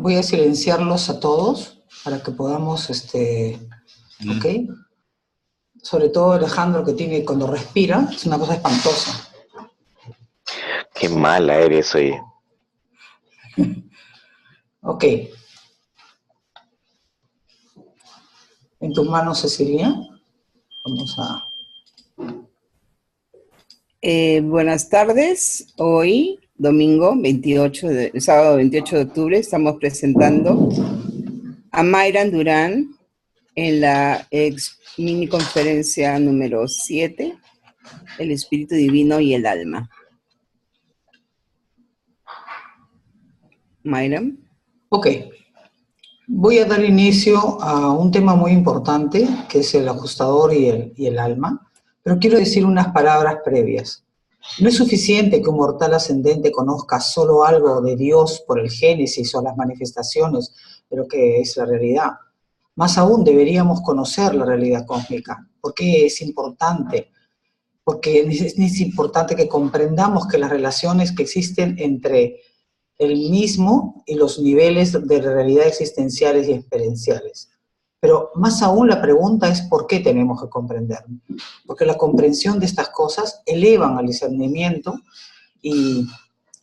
Voy a silenciarlos a todos para que podamos, ¿ok? Sobre todo Alejandro, que tiene, cuando respira, es una cosa espantosa. Qué mala eres, oye. Ok. En tus manos, Cecilia. Vamos a... Buenas tardes. Hoy, domingo, sábado 28 de octubre, estamos presentando a Mayran Durán en la mini conferencia número 7, El Espíritu Divino y el Alma. Mayran. Ok. Voy a dar inicio a un tema muy importante, que es el ajustador y el alma, pero quiero decir unas palabras previas. No es suficiente que un mortal ascendente conozca solo algo de Dios por el Génesis o las manifestaciones de lo que es la realidad. Más aún deberíamos conocer la realidad cósmica. ¿Por qué es importante? Porque es importante que comprendamos que las relaciones que existen entre el mismo y los niveles de realidad existenciales y experienciales. Pero más aún la pregunta es ¿por qué tenemos que comprenderlo? Porque la comprensión de estas cosas elevan al discernimiento y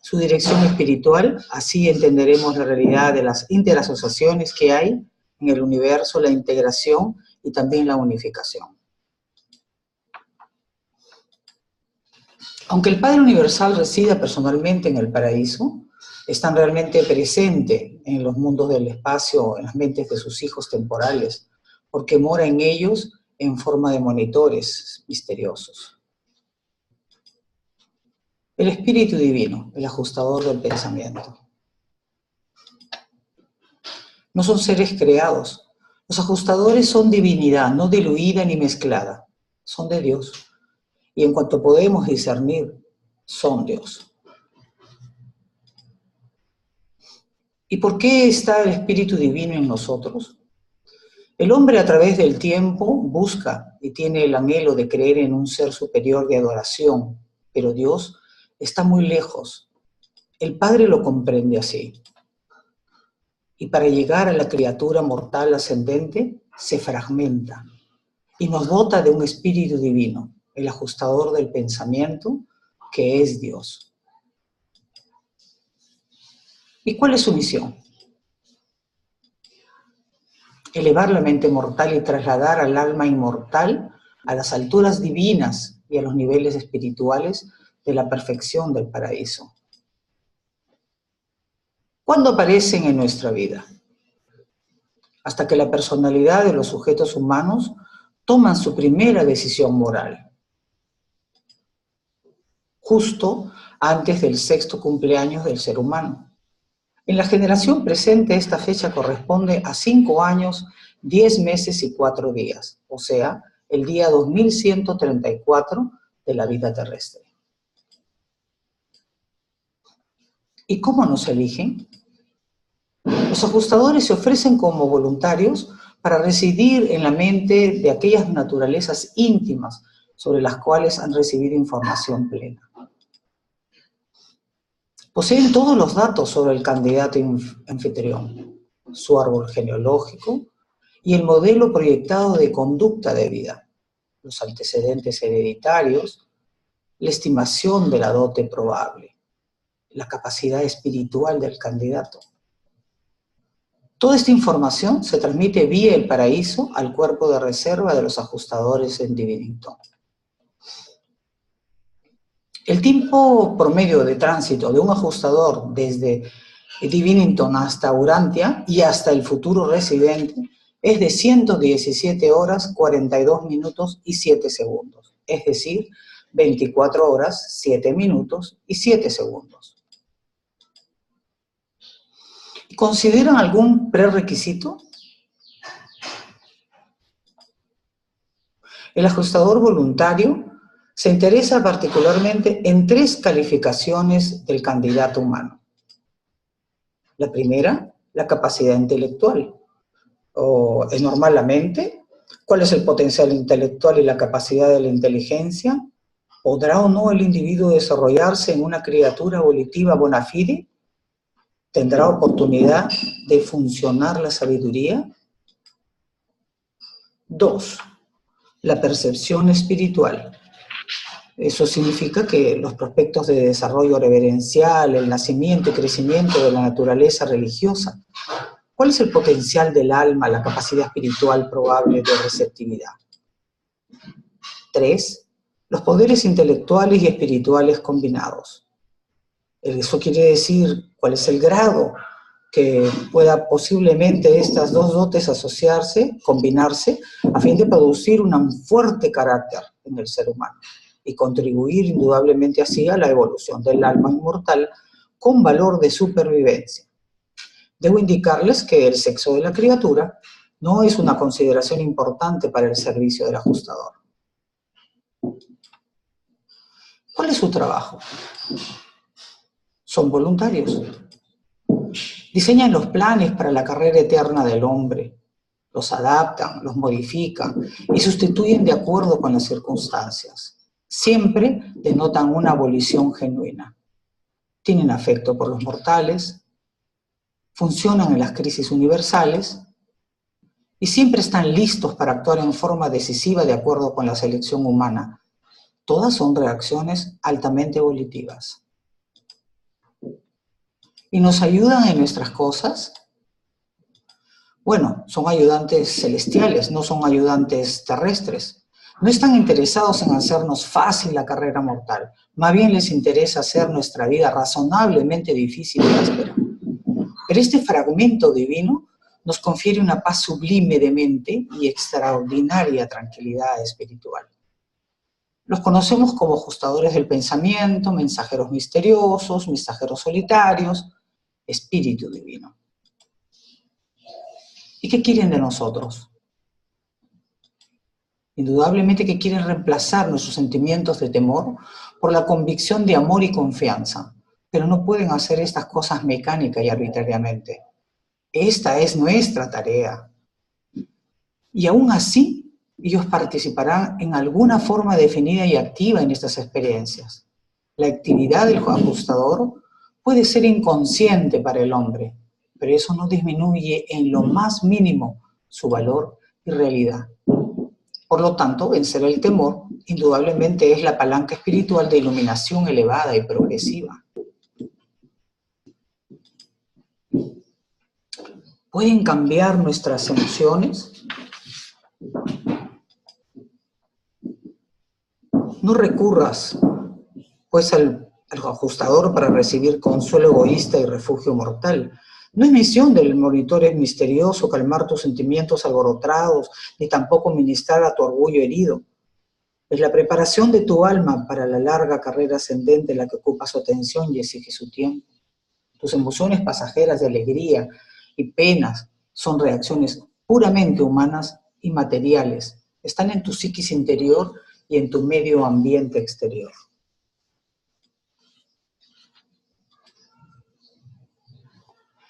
su dirección espiritual, así entenderemos la realidad de las interasociaciones que hay en el universo, la integración y también la unificación. Aunque el Padre Universal resida personalmente en el paraíso, están realmente presentes en los mundos del espacio, en las mentes de sus hijos temporales, porque mora en ellos en forma de monitores misteriosos. El Espíritu Divino, el ajustador del pensamiento. No son seres creados. Los ajustadores son divinidad, no diluida ni mezclada. Son de Dios. Y en cuanto podemos discernir, son Dios. ¿Y por qué está el Espíritu Divino en nosotros? El hombre a través del tiempo busca y tiene el anhelo de creer en un ser superior de adoración, pero Dios está muy lejos. El Padre lo comprende así. Y para llegar a la criatura mortal ascendente, se fragmenta y nos dota de un Espíritu Divino, el ajustador del pensamiento, que es Dios. ¿Y cuál es su misión? Elevar la mente mortal y trasladar al alma inmortal a las alturas divinas y a los niveles espirituales de la perfección del paraíso. ¿Cuándo aparecen en nuestra vida? Hasta que la personalidad de los sujetos humanos toman su primera decisión moral. Justo antes del 6º cumpleaños del ser humano. En la generación presente esta fecha corresponde a 5 años, 10 meses y 4 días, o sea, el día 2134 de la vida terrestre. ¿Y cómo nos eligen? Los ajustadores se ofrecen como voluntarios para residir en la mente de aquellas naturalezas íntimas sobre las cuales han recibido información plena. Poseen todos los datos sobre el candidato anfitrión, su árbol genealógico y el modelo proyectado de conducta de vida, los antecedentes hereditarios, la estimación de la dote probable, la capacidad espiritual del candidato. Toda esta información se transmite vía el paraíso al cuerpo de reserva de los ajustadores en Divinington. El tiempo promedio de tránsito de un ajustador desde Divinington hasta Urantia y hasta el futuro residente es de 117 horas, 42 minutos y 7 segundos, es decir, 24 horas, 7 minutos y 7 segundos. ¿Consideran algún prerequisito? El ajustador voluntario se interesa particularmente en 3 calificaciones del candidato humano. La primera, la capacidad intelectual. Es normal la mente. ¿Cuál es el potencial intelectual y la capacidad de la inteligencia? ¿Podrá o no el individuo desarrollarse en una criatura volitiva bona fide? ¿Tendrá oportunidad de funcionar la sabiduría? 2. La percepción espiritual. Eso significa que los prospectos de desarrollo reverencial, el nacimiento y crecimiento de la naturaleza religiosa. ¿Cuál es el potencial del alma, la capacidad espiritual probable de receptividad? 3. Los poderes intelectuales y espirituales combinados. Eso quiere decir cuál es el grado que pueda posiblemente estas dos dotes asociarse, combinarse, a fin de producir un fuerte carácter en el ser humano y contribuir indudablemente así a la evolución del alma inmortal con valor de supervivencia. Debo indicarles que el sexo de la criatura no es una consideración importante para el servicio del ajustador. ¿Cuál es su trabajo? Son voluntarios. Diseñan los planes para la carrera eterna del hombre, los adaptan, los modifican y sustituyen de acuerdo con las circunstancias. Siempre denotan una volición genuina. Tienen afecto por los mortales, funcionan en las crisis universales y siempre están listos para actuar en forma decisiva de acuerdo con la selección humana. Todas son reacciones altamente volitivas. ¿Y nos ayudan en nuestras cosas? Bueno, son ayudantes celestiales, no son ayudantes terrestres. No están interesados en hacernos fácil la carrera mortal. Más bien les interesa hacer nuestra vida razonablemente difícil y áspera. Pero este fragmento divino nos confiere una paz sublime de mente y extraordinaria tranquilidad espiritual. Los conocemos como ajustadores del pensamiento, mensajeros misteriosos, mensajeros solitarios, espíritu divino. ¿Y qué quieren de nosotros? Indudablemente que quieren reemplazar nuestros sentimientos de temor por la convicción de amor y confianza, pero no pueden hacer estas cosas mecánica y arbitrariamente. Esta es nuestra tarea. Y aún así, ellos participarán en alguna forma definida y activa en estas experiencias. La actividad del ajustador puede ser inconsciente para el hombre, pero eso no disminuye en lo más mínimo su valor y realidad. Por lo tanto, vencer el temor indudablemente es la palanca espiritual de iluminación elevada y progresiva. ¿Pueden cambiar nuestras emociones? No recurras, pues, al ajustador para recibir consuelo egoísta y refugio mortal. No es misión del monitor misterioso calmar tus sentimientos alborotados, ni tampoco ministrar a tu orgullo herido. Es la preparación de tu alma para la larga carrera ascendente la que ocupa su atención y exige su tiempo. Tus emociones pasajeras de alegría y penas son reacciones puramente humanas y materiales. Están en tu psiquis interior y en tu medio ambiente exterior.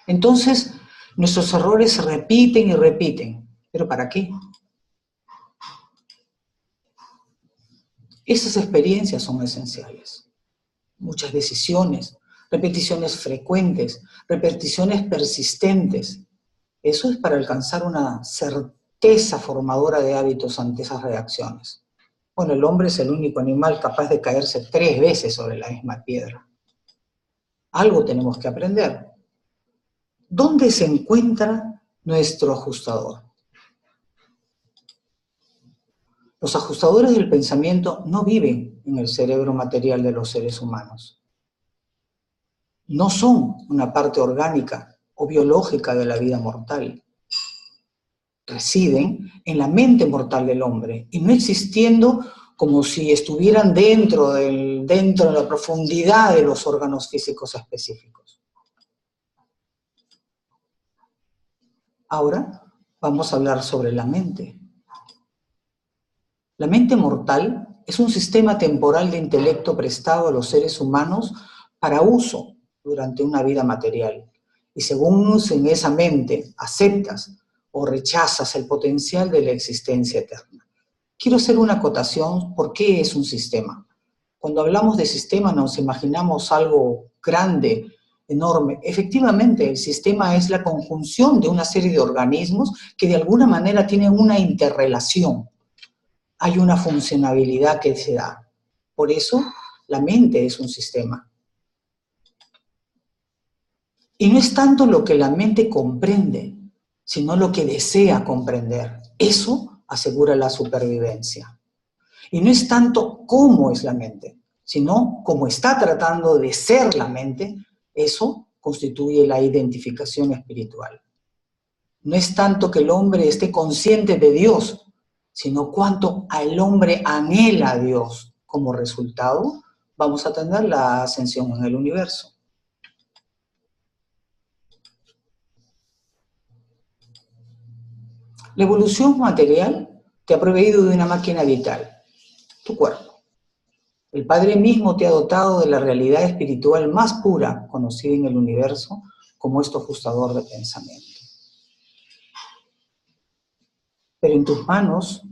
Entonces, nuestros errores se repiten y repiten. ¿Pero para qué? Esas experiencias son esenciales. Muchas decisiones, repeticiones frecuentes, repeticiones persistentes. Eso es para alcanzar una certeza formadora de hábitos ante esas reacciones. Bueno, el hombre es el único animal capaz de caerse 3 veces sobre la misma piedra. Algo tenemos que aprender. ¿Dónde se encuentra nuestro ajustador? Los ajustadores del pensamiento no viven en el cerebro material de los seres humanos. No son una parte orgánica o biológica de la vida mortal. Residen en la mente mortal del hombre y no existiendo como si estuvieran dentro de la profundidad de los órganos físicos específicos. Ahora vamos a hablar sobre la mente. La mente mortal es un sistema temporal de intelecto prestado a los seres humanos para uso durante una vida material. Y según en esa mente aceptas o rechazas el potencial de la existencia eterna. Quiero hacer una acotación. ¿Por qué es un sistema? Cuando hablamos de sistema nos imaginamos algo grande, enorme. Efectivamente, el sistema es la conjunción de una serie de organismos que de alguna manera tienen una interrelación. Hay una funcionalidad que se da. Por eso, la mente es un sistema. Y no es tanto lo que la mente comprende, sino lo que desea comprender. Eso asegura la supervivencia. Y no es tanto cómo es la mente, sino cómo está tratando de ser la mente. Eso constituye la identificación espiritual. No es tanto que el hombre esté consciente de Dios, sino cuánto el hombre anhela a Dios. Como resultado, vamos a tener la ascensión en el universo. La evolución material te ha proveído de una máquina vital, tu cuerpo. El Padre mismo te ha dotado de la realidad espiritual más pura conocida en el universo, como este ajustador de pensamiento. Pero en tus manos,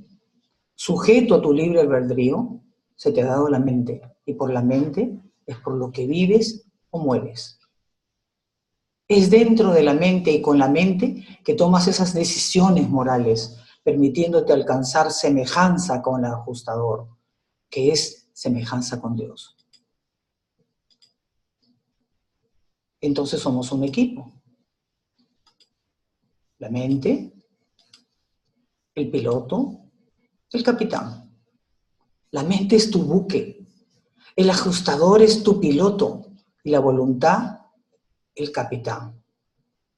sujeto a tu libre albedrío, se te ha dado la mente, y por la mente es por lo que vives o mueres. Es dentro de la mente y con la mente que tomas esas decisiones morales, permitiéndote alcanzar semejanza con el ajustador, que es semejanza con Dios. Entonces somos un equipo. La mente, el piloto, el capitán. La mente es tu buque, el ajustador es tu piloto y la voluntad, el capitán.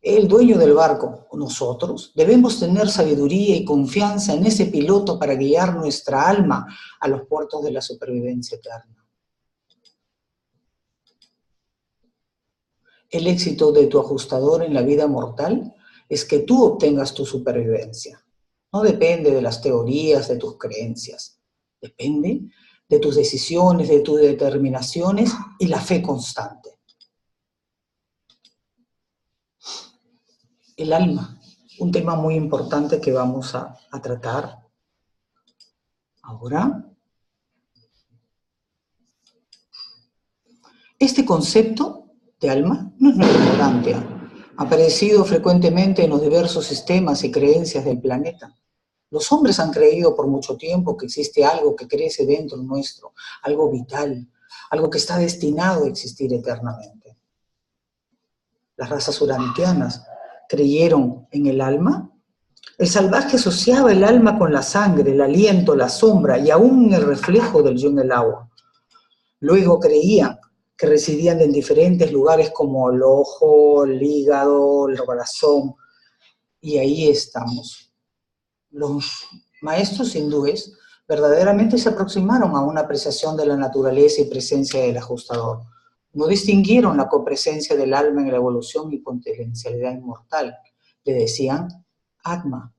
El dueño del barco, nosotros, debemos tener sabiduría y confianza en ese piloto para guiar nuestra alma a los puertos de la supervivencia eterna. El éxito de tu ajustador en la vida mortal es que tú obtengas tu supervivencia. No depende de las teorías, de tus creencias. Depende de tus decisiones, de tus determinaciones y la fe constante. El alma, un tema muy importante que vamos a tratar ahora. Este concepto de alma no es nuevo ignorante. Ha aparecido frecuentemente en los diversos sistemas y creencias del planeta. Los hombres han creído por mucho tiempo que existe algo que crece dentro nuestro, algo vital, algo que está destinado a existir eternamente. Las razas urantianas creyeron en el alma. El salvaje asociaba el alma con la sangre, el aliento, la sombra y aún el reflejo del yo en el agua. Luego creían que residían en diferentes lugares como el ojo, el hígado, el corazón, y ahí estamos. Los maestros hindúes verdaderamente se aproximaron a una apreciación de la naturaleza y presencia del ajustador. No distinguieron la copresencia del alma en la evolución y potencialidad inmortal. Le decían Atma.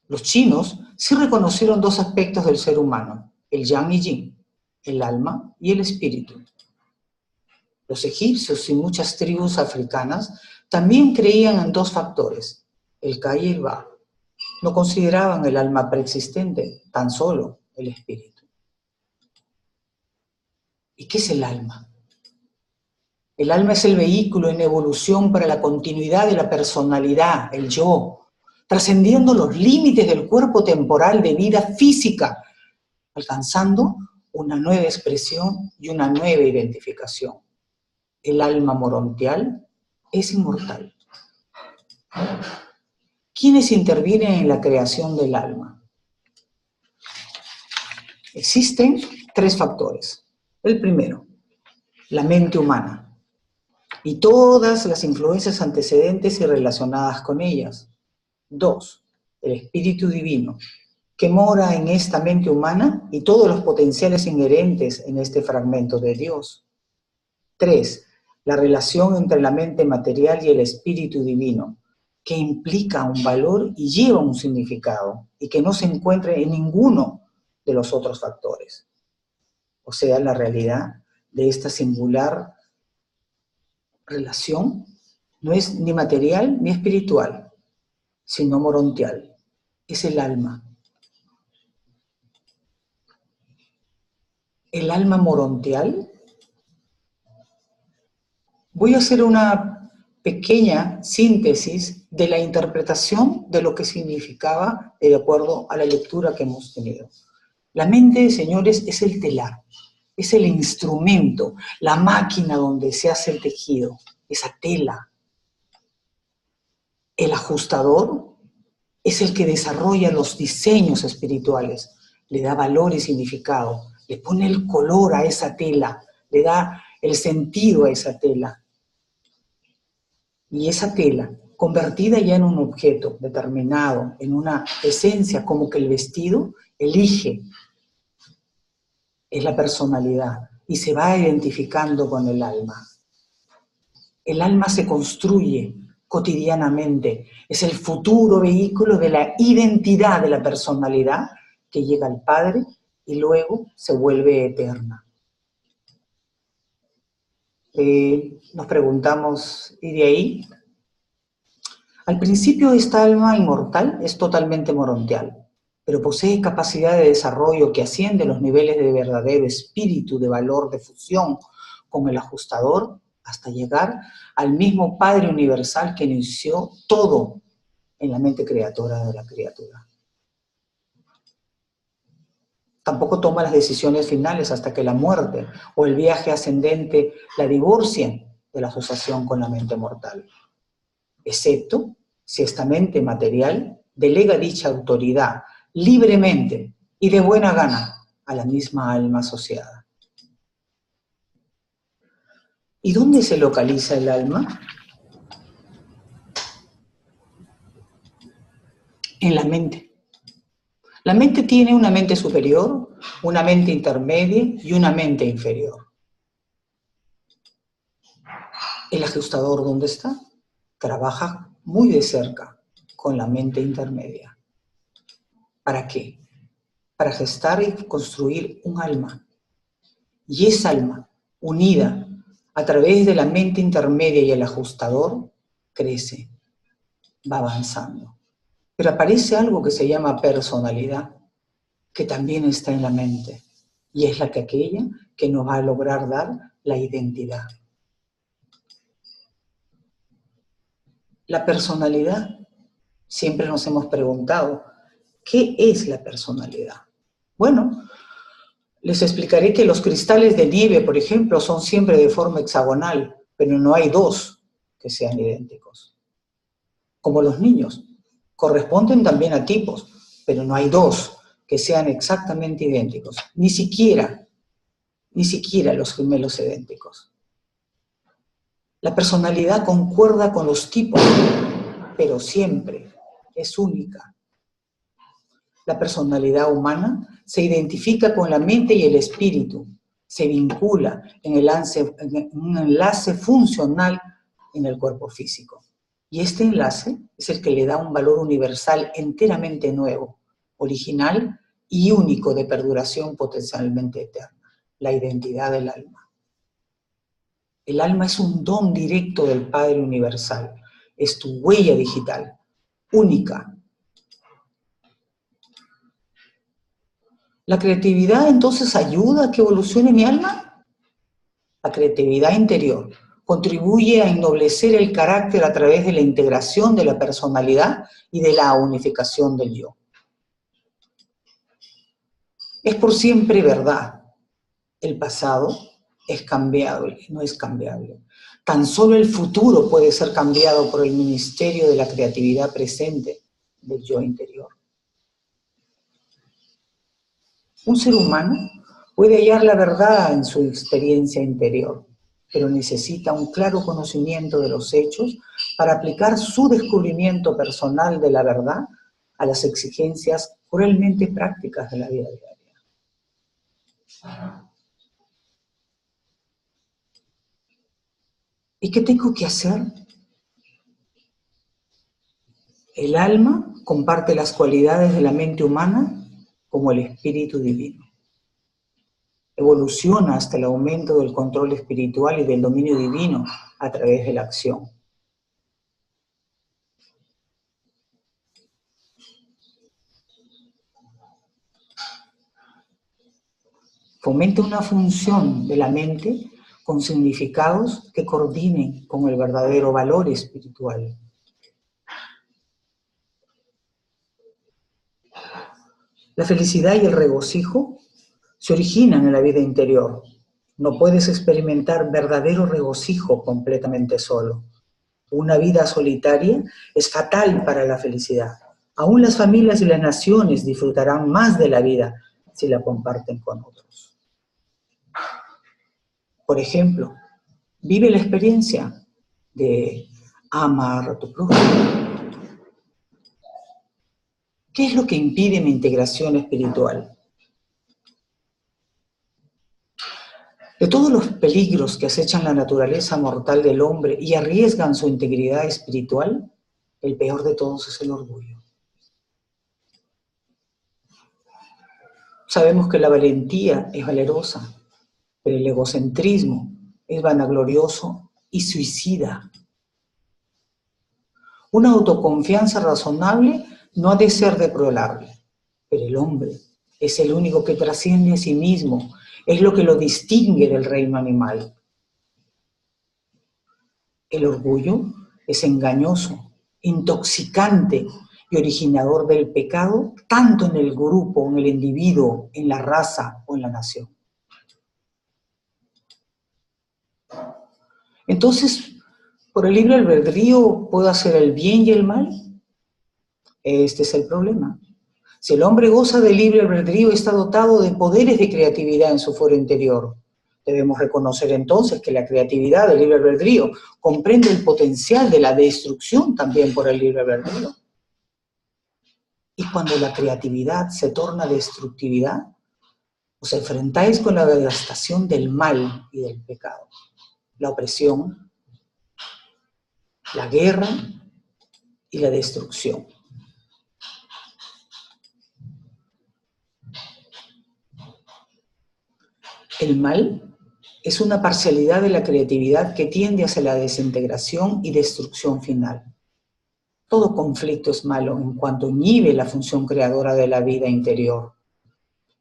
Los chinos sí reconocieron dos aspectos del ser humano, el yang y yin, el alma y el espíritu. Los egipcios y muchas tribus africanas también creían en dos factores, el Ka y el Ba. No consideraban el alma preexistente, tan solo el espíritu. ¿Y qué es el alma? El alma es el vehículo en evolución para la continuidad de la personalidad, el yo, trascendiendo los límites del cuerpo temporal de vida física, alcanzando una nueva expresión y una nueva identificación. El alma morontial es inmortal. ¿Quiénes intervienen en la creación del alma? Existen tres factores. El primero, la mente humana y todas las influencias antecedentes y relacionadas con ellas. 2, el espíritu divino, que mora en esta mente humana y todos los potenciales inherentes en este fragmento de Dios. 3, la relación entre la mente material y el espíritu divino, que implica un valor y lleva un significado, y que no se encuentra en ninguno de los otros factores. O sea, la realidad de esta singular relación no es ni material ni espiritual, sino morontial. Es el alma. El alma morontial Voy a hacer una pequeña síntesis de la interpretación de lo que significaba de acuerdo a la lectura que hemos tenido. La mente, señores, es el telar, es el instrumento, la máquina donde se hace el tejido, esa tela. El ajustador es el que desarrolla los diseños espirituales, le da valor y significado, le pone el color a esa tela, le da el sentido a esa tela. Y esa tela, convertida ya en un objeto determinado, en una esencia como que el vestido, elige, es la personalidad y se va identificando con el alma. El alma se construye cotidianamente, es el futuro vehículo de la identidad de la personalidad que llega al Padre y luego se vuelve eterna. Nos preguntamos, ¿y de ahí? Al principio esta alma inmortal es totalmente morontial, pero posee capacidad de desarrollo que asciende a los niveles de verdadero espíritu, de valor, de fusión con el ajustador, hasta llegar al mismo Padre Universal que inició todo en la mente creadora de la criatura. Tampoco toma las decisiones finales hasta que la muerte o el viaje ascendente la divorcien de la asociación con la mente mortal, excepto si esta mente material delega dicha autoridad libremente y de buena gana a la misma alma asociada. ¿Y dónde se localiza el alma? En la mente. La mente tiene una mente superior, una mente intermedia y una mente inferior. El ajustador, ¿dónde está? Trabaja muy de cerca con la mente intermedia. ¿Para qué? Para gestar y construir un alma. Y esa alma, unida a través de la mente intermedia y el ajustador, crece, va avanzando. Pero aparece algo que se llama personalidad, que también está en la mente, y es aquella que nos va a lograr dar la identidad. La personalidad, siempre nos hemos preguntado, ¿qué es la personalidad? Bueno, les explicaré que los cristales de nieve, por ejemplo, son siempre de forma hexagonal, pero no hay dos que sean idénticos. Como los niños, corresponden también a tipos, pero no hay dos que sean exactamente idénticos, ni siquiera los gemelos idénticos. La personalidad concuerda con los tipos, pero siempre es única. La personalidad humana se identifica con la mente y el espíritu, se vincula en un enlace funcional en el cuerpo físico. Y este enlace es el que le da un valor universal enteramente nuevo, original y único de perduración potencialmente eterna, la identidad del alma. El alma es un don directo del Padre Universal, es tu huella digital, única. ¿La creatividad entonces ayuda a que evolucione mi alma? La creatividad interior contribuye a ennoblecer el carácter a través de la integración de la personalidad y de la unificación del yo. Es por siempre verdad. El pasado es cambiable, no es cambiable. Tan solo el futuro puede ser cambiado por el ministerio de la creatividad presente del yo interior. Un ser humano puede hallar la verdad en su experiencia interior, pero necesita un claro conocimiento de los hechos para aplicar su descubrimiento personal de la verdad a las exigencias cruelmente prácticas de la vida diaria. ¿Y qué tengo que hacer? El alma comparte las cualidades de la mente humana como el espíritu divino. Evoluciona hasta el aumento del control espiritual y del dominio divino a través de la acción. Fomenta una función de la mente con significados que coordinen con el verdadero valor espiritual. La felicidad y el regocijo se originan en la vida interior. No puedes experimentar verdadero regocijo completamente solo. Una vida solitaria es fatal para la felicidad. Aún las familias y las naciones disfrutarán más de la vida si la comparten con otros. Por ejemplo, vive la experiencia de amar a tu prójimo. ¿Qué es lo que impide mi integración espiritual? De todos los peligros que acechan la naturaleza mortal del hombre y arriesgan su integridad espiritual, el peor de todos es el orgullo. Sabemos que la valentía es valerosa, pero el egocentrismo es vanaglorioso y suicida. Una autoconfianza razonable no ha de ser deplorable, pero el hombre es el único que trasciende a sí mismo, es lo que lo distingue del reino animal. El orgullo es engañoso, intoxicante y originador del pecado, tanto en el grupo, en el individuo, en la raza o en la nación. Entonces, ¿por el libre albedrío puedo hacer el bien y el mal? Este es el problema. Si el hombre goza de libre albedrío, está dotado de poderes de creatividad en su foro interior. Debemos reconocer entonces que la creatividad del libre albedrío comprende el potencial de la destrucción también por el libre albedrío. Y cuando la creatividad se torna destructividad, os enfrentáis con la devastación del mal y del pecado, la opresión, la guerra y la destrucción. El mal es una parcialidad de la creatividad que tiende hacia la desintegración y destrucción final. Todo conflicto es malo en cuanto inhibe la función creadora de la vida interior.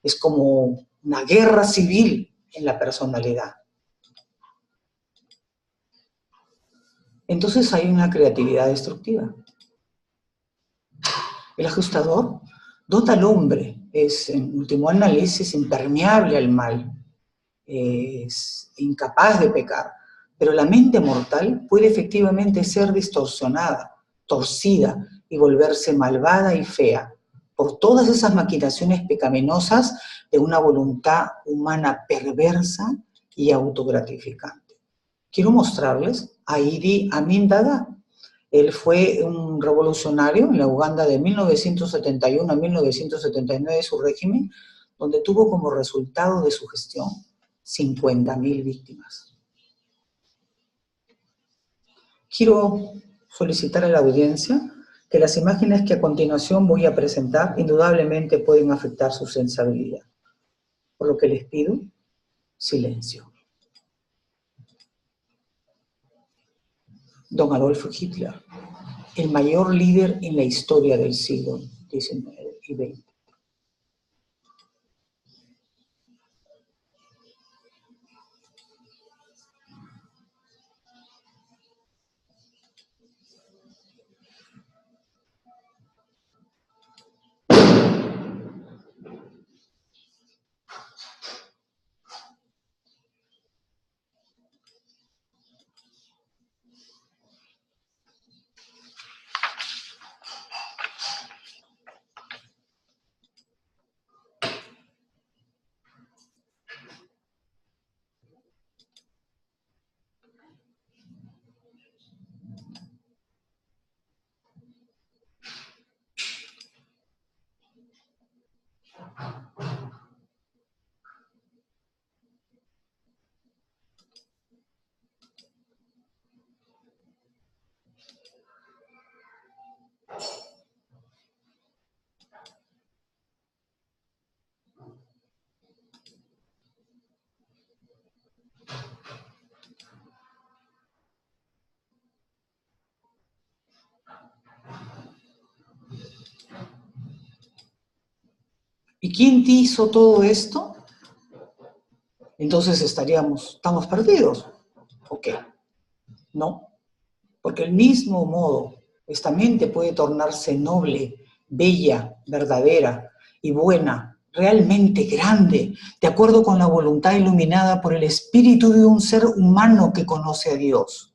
Es como una guerra civil en la personalidad. Entonces hay una creatividad destructiva. El ajustador dota al hombre, es en último análisis impermeable al mal, es incapaz de pecar, pero la mente mortal puede efectivamente ser distorsionada, torcida y volverse malvada y fea por todas esas maquinaciones pecaminosas de una voluntad humana perversa y autogratificante. Quiero mostrarles a Idi Amin Dada. Él fue un revolucionario en la Uganda de 1971 a 1979 de su régimen, donde tuvo como resultado de su gestión 50.000 víctimas. Quiero solicitar a la audiencia que las imágenes que a continuación voy a presentar indudablemente pueden afectar su sensibilidad, por lo que les pido silencio. Don Adolf Hitler, el mayor líder en la historia del siglo XIX y XX. ¿Y quién te hizo todo esto? entonces estamos perdidos. ¿O qué? No, porque el mismo modo, esta mente puede tornarse noble, bella, verdadera y buena, realmente grande, de acuerdo con la voluntad iluminada por el espíritu de un ser humano que conoce a Dios.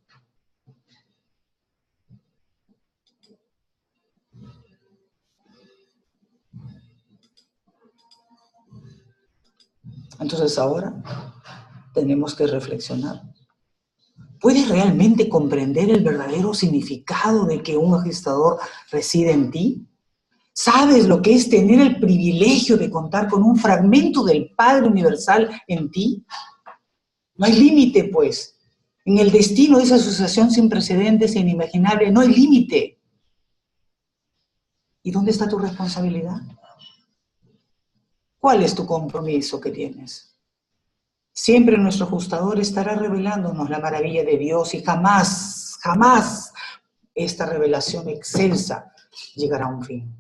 Entonces ahora tenemos que reflexionar. ¿Puedes realmente comprender el verdadero significado de que un agitador reside en ti? ¿Sabes lo que es tener el privilegio de contar con un fragmento del Padre Universal en ti? No hay límite, pues. En el destino de esa asociación sin precedentes e inimaginable no hay límite. ¿Y dónde está tu responsabilidad? ¿Cuál es tu compromiso que tienes? Siempre nuestro ajustador estará revelándonos la maravilla de Dios y jamás, jamás esta revelación excelsa llegará a un fin.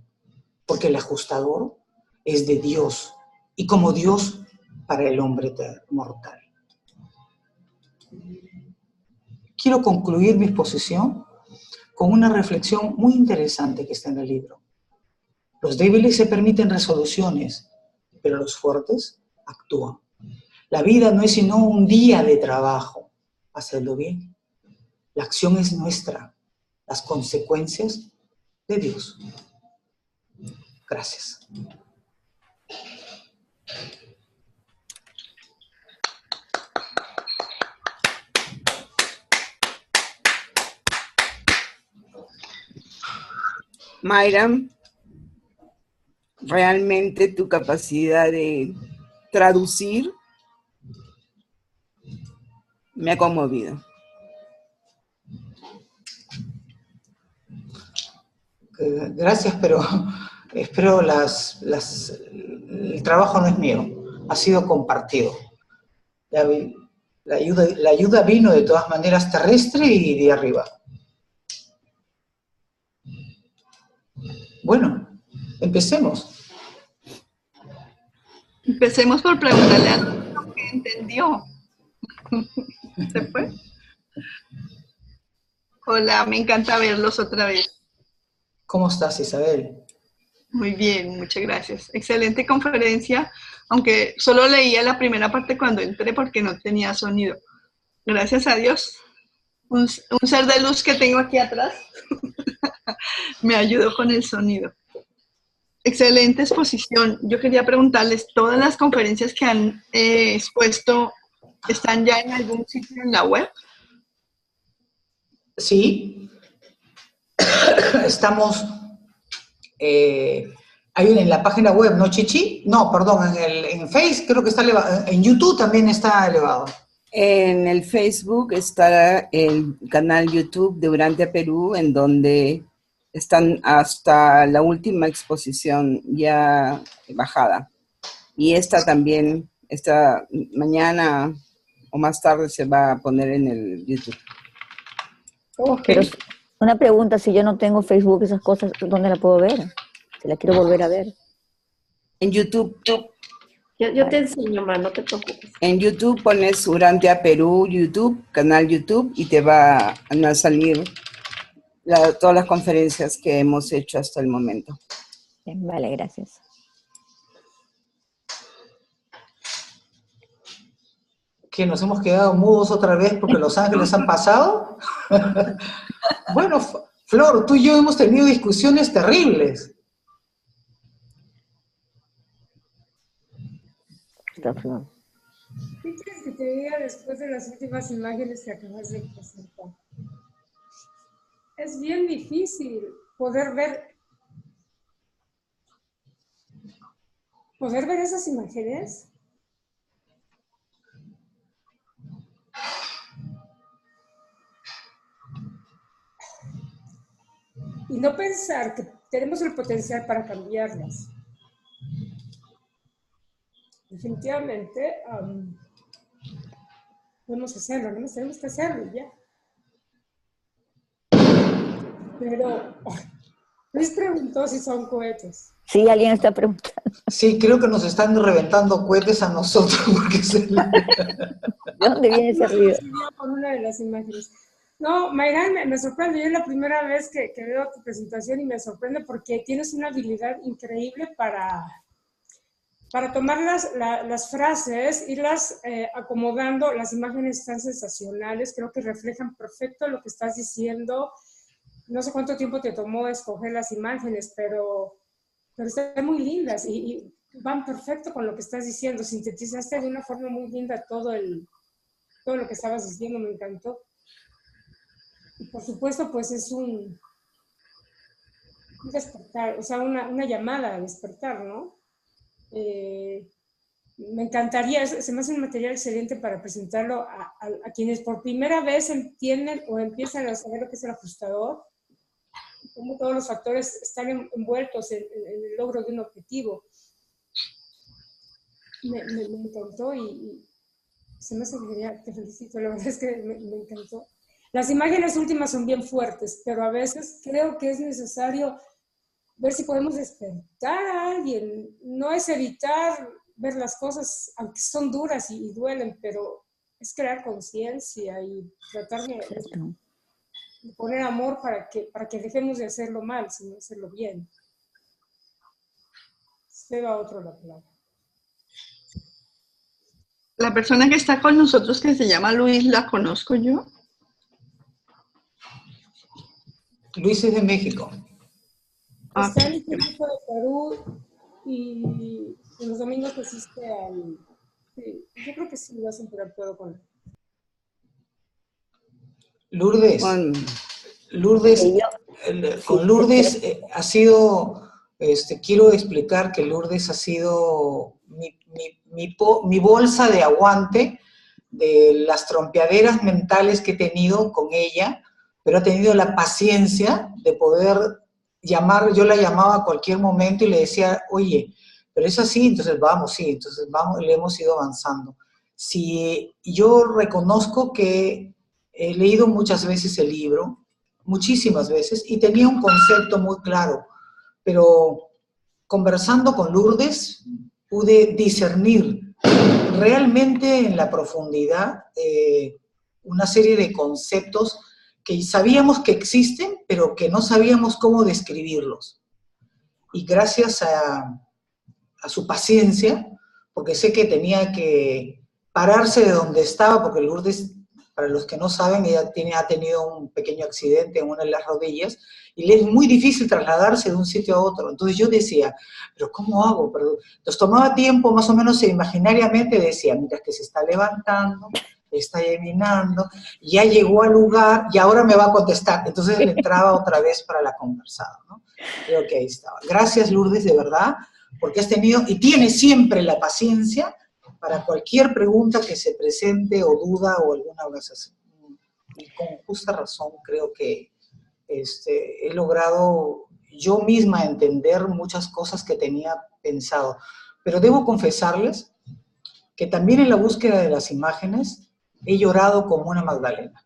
Porque el ajustador es de Dios y como Dios para el hombre mortal. Quiero concluir mi exposición con una reflexión muy interesante que está en el libro. Los débiles se permiten resoluciones, pero los fuertes actúan. La vida no es sino un día de trabajo. Hacedlo bien. La acción es nuestra. Las consecuencias de Dios. Gracias. Mayra, realmente tu capacidad de traducir me ha conmovido. Gracias, pero espero el trabajo no es mío, ha sido compartido. La ayuda vino de todas maneras terrestre y de arriba. Bueno, empecemos. Empecemos por preguntarle a lo que entendió. ¿Se fue? Hola, me encanta verlos otra vez. ¿Cómo estás, Isabel? Muy bien, muchas gracias. Excelente conferencia, aunque solo leía la primera parte cuando entré porque no tenía sonido. Gracias a Dios. Un ser de luz que tengo aquí atrás me ayudó con el sonido. Excelente exposición. Yo quería preguntarles, ¿todas las conferencias que han expuesto están ya en algún sitio en la web? Sí. Estamos... hay una en la página web, ¿no, Chichi? No, perdón, en Face creo que está elevado. En YouTube también está elevado. En el Facebook está el canal YouTube de Urantia Perú, en donde están hasta la última exposición ya bajada. Y esta también, esta mañana o más tarde se va a poner en el YouTube. Pero una pregunta, si yo no tengo Facebook, esas cosas, ¿dónde la puedo ver? Si la quiero volver a ver. En YouTube. Yo te enseño, ma, no te preocupes. En YouTube pones Urantia Perú, YouTube, canal YouTube, y te van a salir todas las conferencias que hemos hecho hasta el momento. Bien, vale, gracias. ¿Que nos hemos quedado mudos otra vez porque los ángeles han pasado? Bueno, Flor, tú y yo hemos tenido discusiones terribles. Está Flor. ¿Qué quieres que te diga después de las últimas imágenes que acabas de presentar? Es bien difícil poder ver esas imágenes. Y no pensar que tenemos el potencial para cambiarlas. Definitivamente podemos hacerlo, no tenemos que hacerlo ya. Pero Luis preguntó si son cohetes. Sí, alguien está preguntando. Sí, creo que nos están reventando cohetes a nosotros. Porque ¿De dónde viene ese ruido? Por una de las imágenes. No, Mayrán, me sorprende. Yo es la primera vez que veo tu presentación y me sorprende porque tienes una habilidad increíble para tomar las frases, irlas acomodando. Las imágenes están sensacionales, creo que reflejan perfecto lo que estás diciendo. No sé cuánto tiempo te tomó escoger las imágenes, pero están muy lindas y van perfecto con lo que estás diciendo. Sintetizaste de una forma muy linda todo lo que estabas diciendo, me encantó. Y por supuesto, pues es un despertar, o sea, una llamada a despertar, ¿no? Me encantaría, se me hace un material excelente para presentarlo a quienes por primera vez entienden o empiezan a saber lo que es el ajustador, cómo todos los factores están envueltos en el logro de un objetivo. Me encantó y se me hace genial, te felicito, la verdad es que me encantó. Las imágenes últimas son bien fuertes, pero a veces creo que es necesario ver si podemos despertar a alguien. No es evitar ver las cosas, aunque son duras y duelen, pero es crear conciencia y tratar de poner amor para que dejemos de hacerlo mal, sino hacerlo bien. Se va otro la palabra. La persona que está con nosotros, que se llama Luis, ¿la conozco yo? Luis es de México. Está en el Instituto de Perú y en los domingos asiste al... Sí, yo creo que sí lo has interactuado con él. Lourdes, con Lourdes ha sido, quiero explicar que Lourdes ha sido mi bolsa de aguante de las trompeaderas mentales que he tenido con ella, pero ha tenido la paciencia de poder llamar. Yo la llamaba a cualquier momento y le decía, oye, pero es así, entonces vamos, le hemos ido avanzando. Sí, yo reconozco que he leído muchas veces el libro, muchísimas veces, y tenía un concepto muy claro, pero conversando con Lourdes pude discernir realmente en la profundidad una serie de conceptos que sabíamos que existen, pero que no sabíamos cómo describirlos. Y gracias a su paciencia, porque sé que tenía que pararse de donde estaba, porque Lourdes, para los que no saben, ella ha tenido un pequeño accidente en una de las rodillas, y le es muy difícil trasladarse de un sitio a otro. Entonces yo decía, ¿pero cómo hago? Entonces tomaba tiempo, más o menos imaginariamente decía, mira que se está levantando, está caminando, ya llegó al lugar y ahora me va a contestar. Entonces le entraba otra vez para la conversada, ¿no? Creo que ahí estaba. Gracias, Lourdes, de verdad, porque has tenido y tienes siempre la paciencia para cualquier pregunta que se presente o duda o alguna vez. Y con justa razón creo que he logrado yo misma entender muchas cosas que tenía pensado. Pero debo confesarles que también en la búsqueda de las imágenes he llorado como una Magdalena.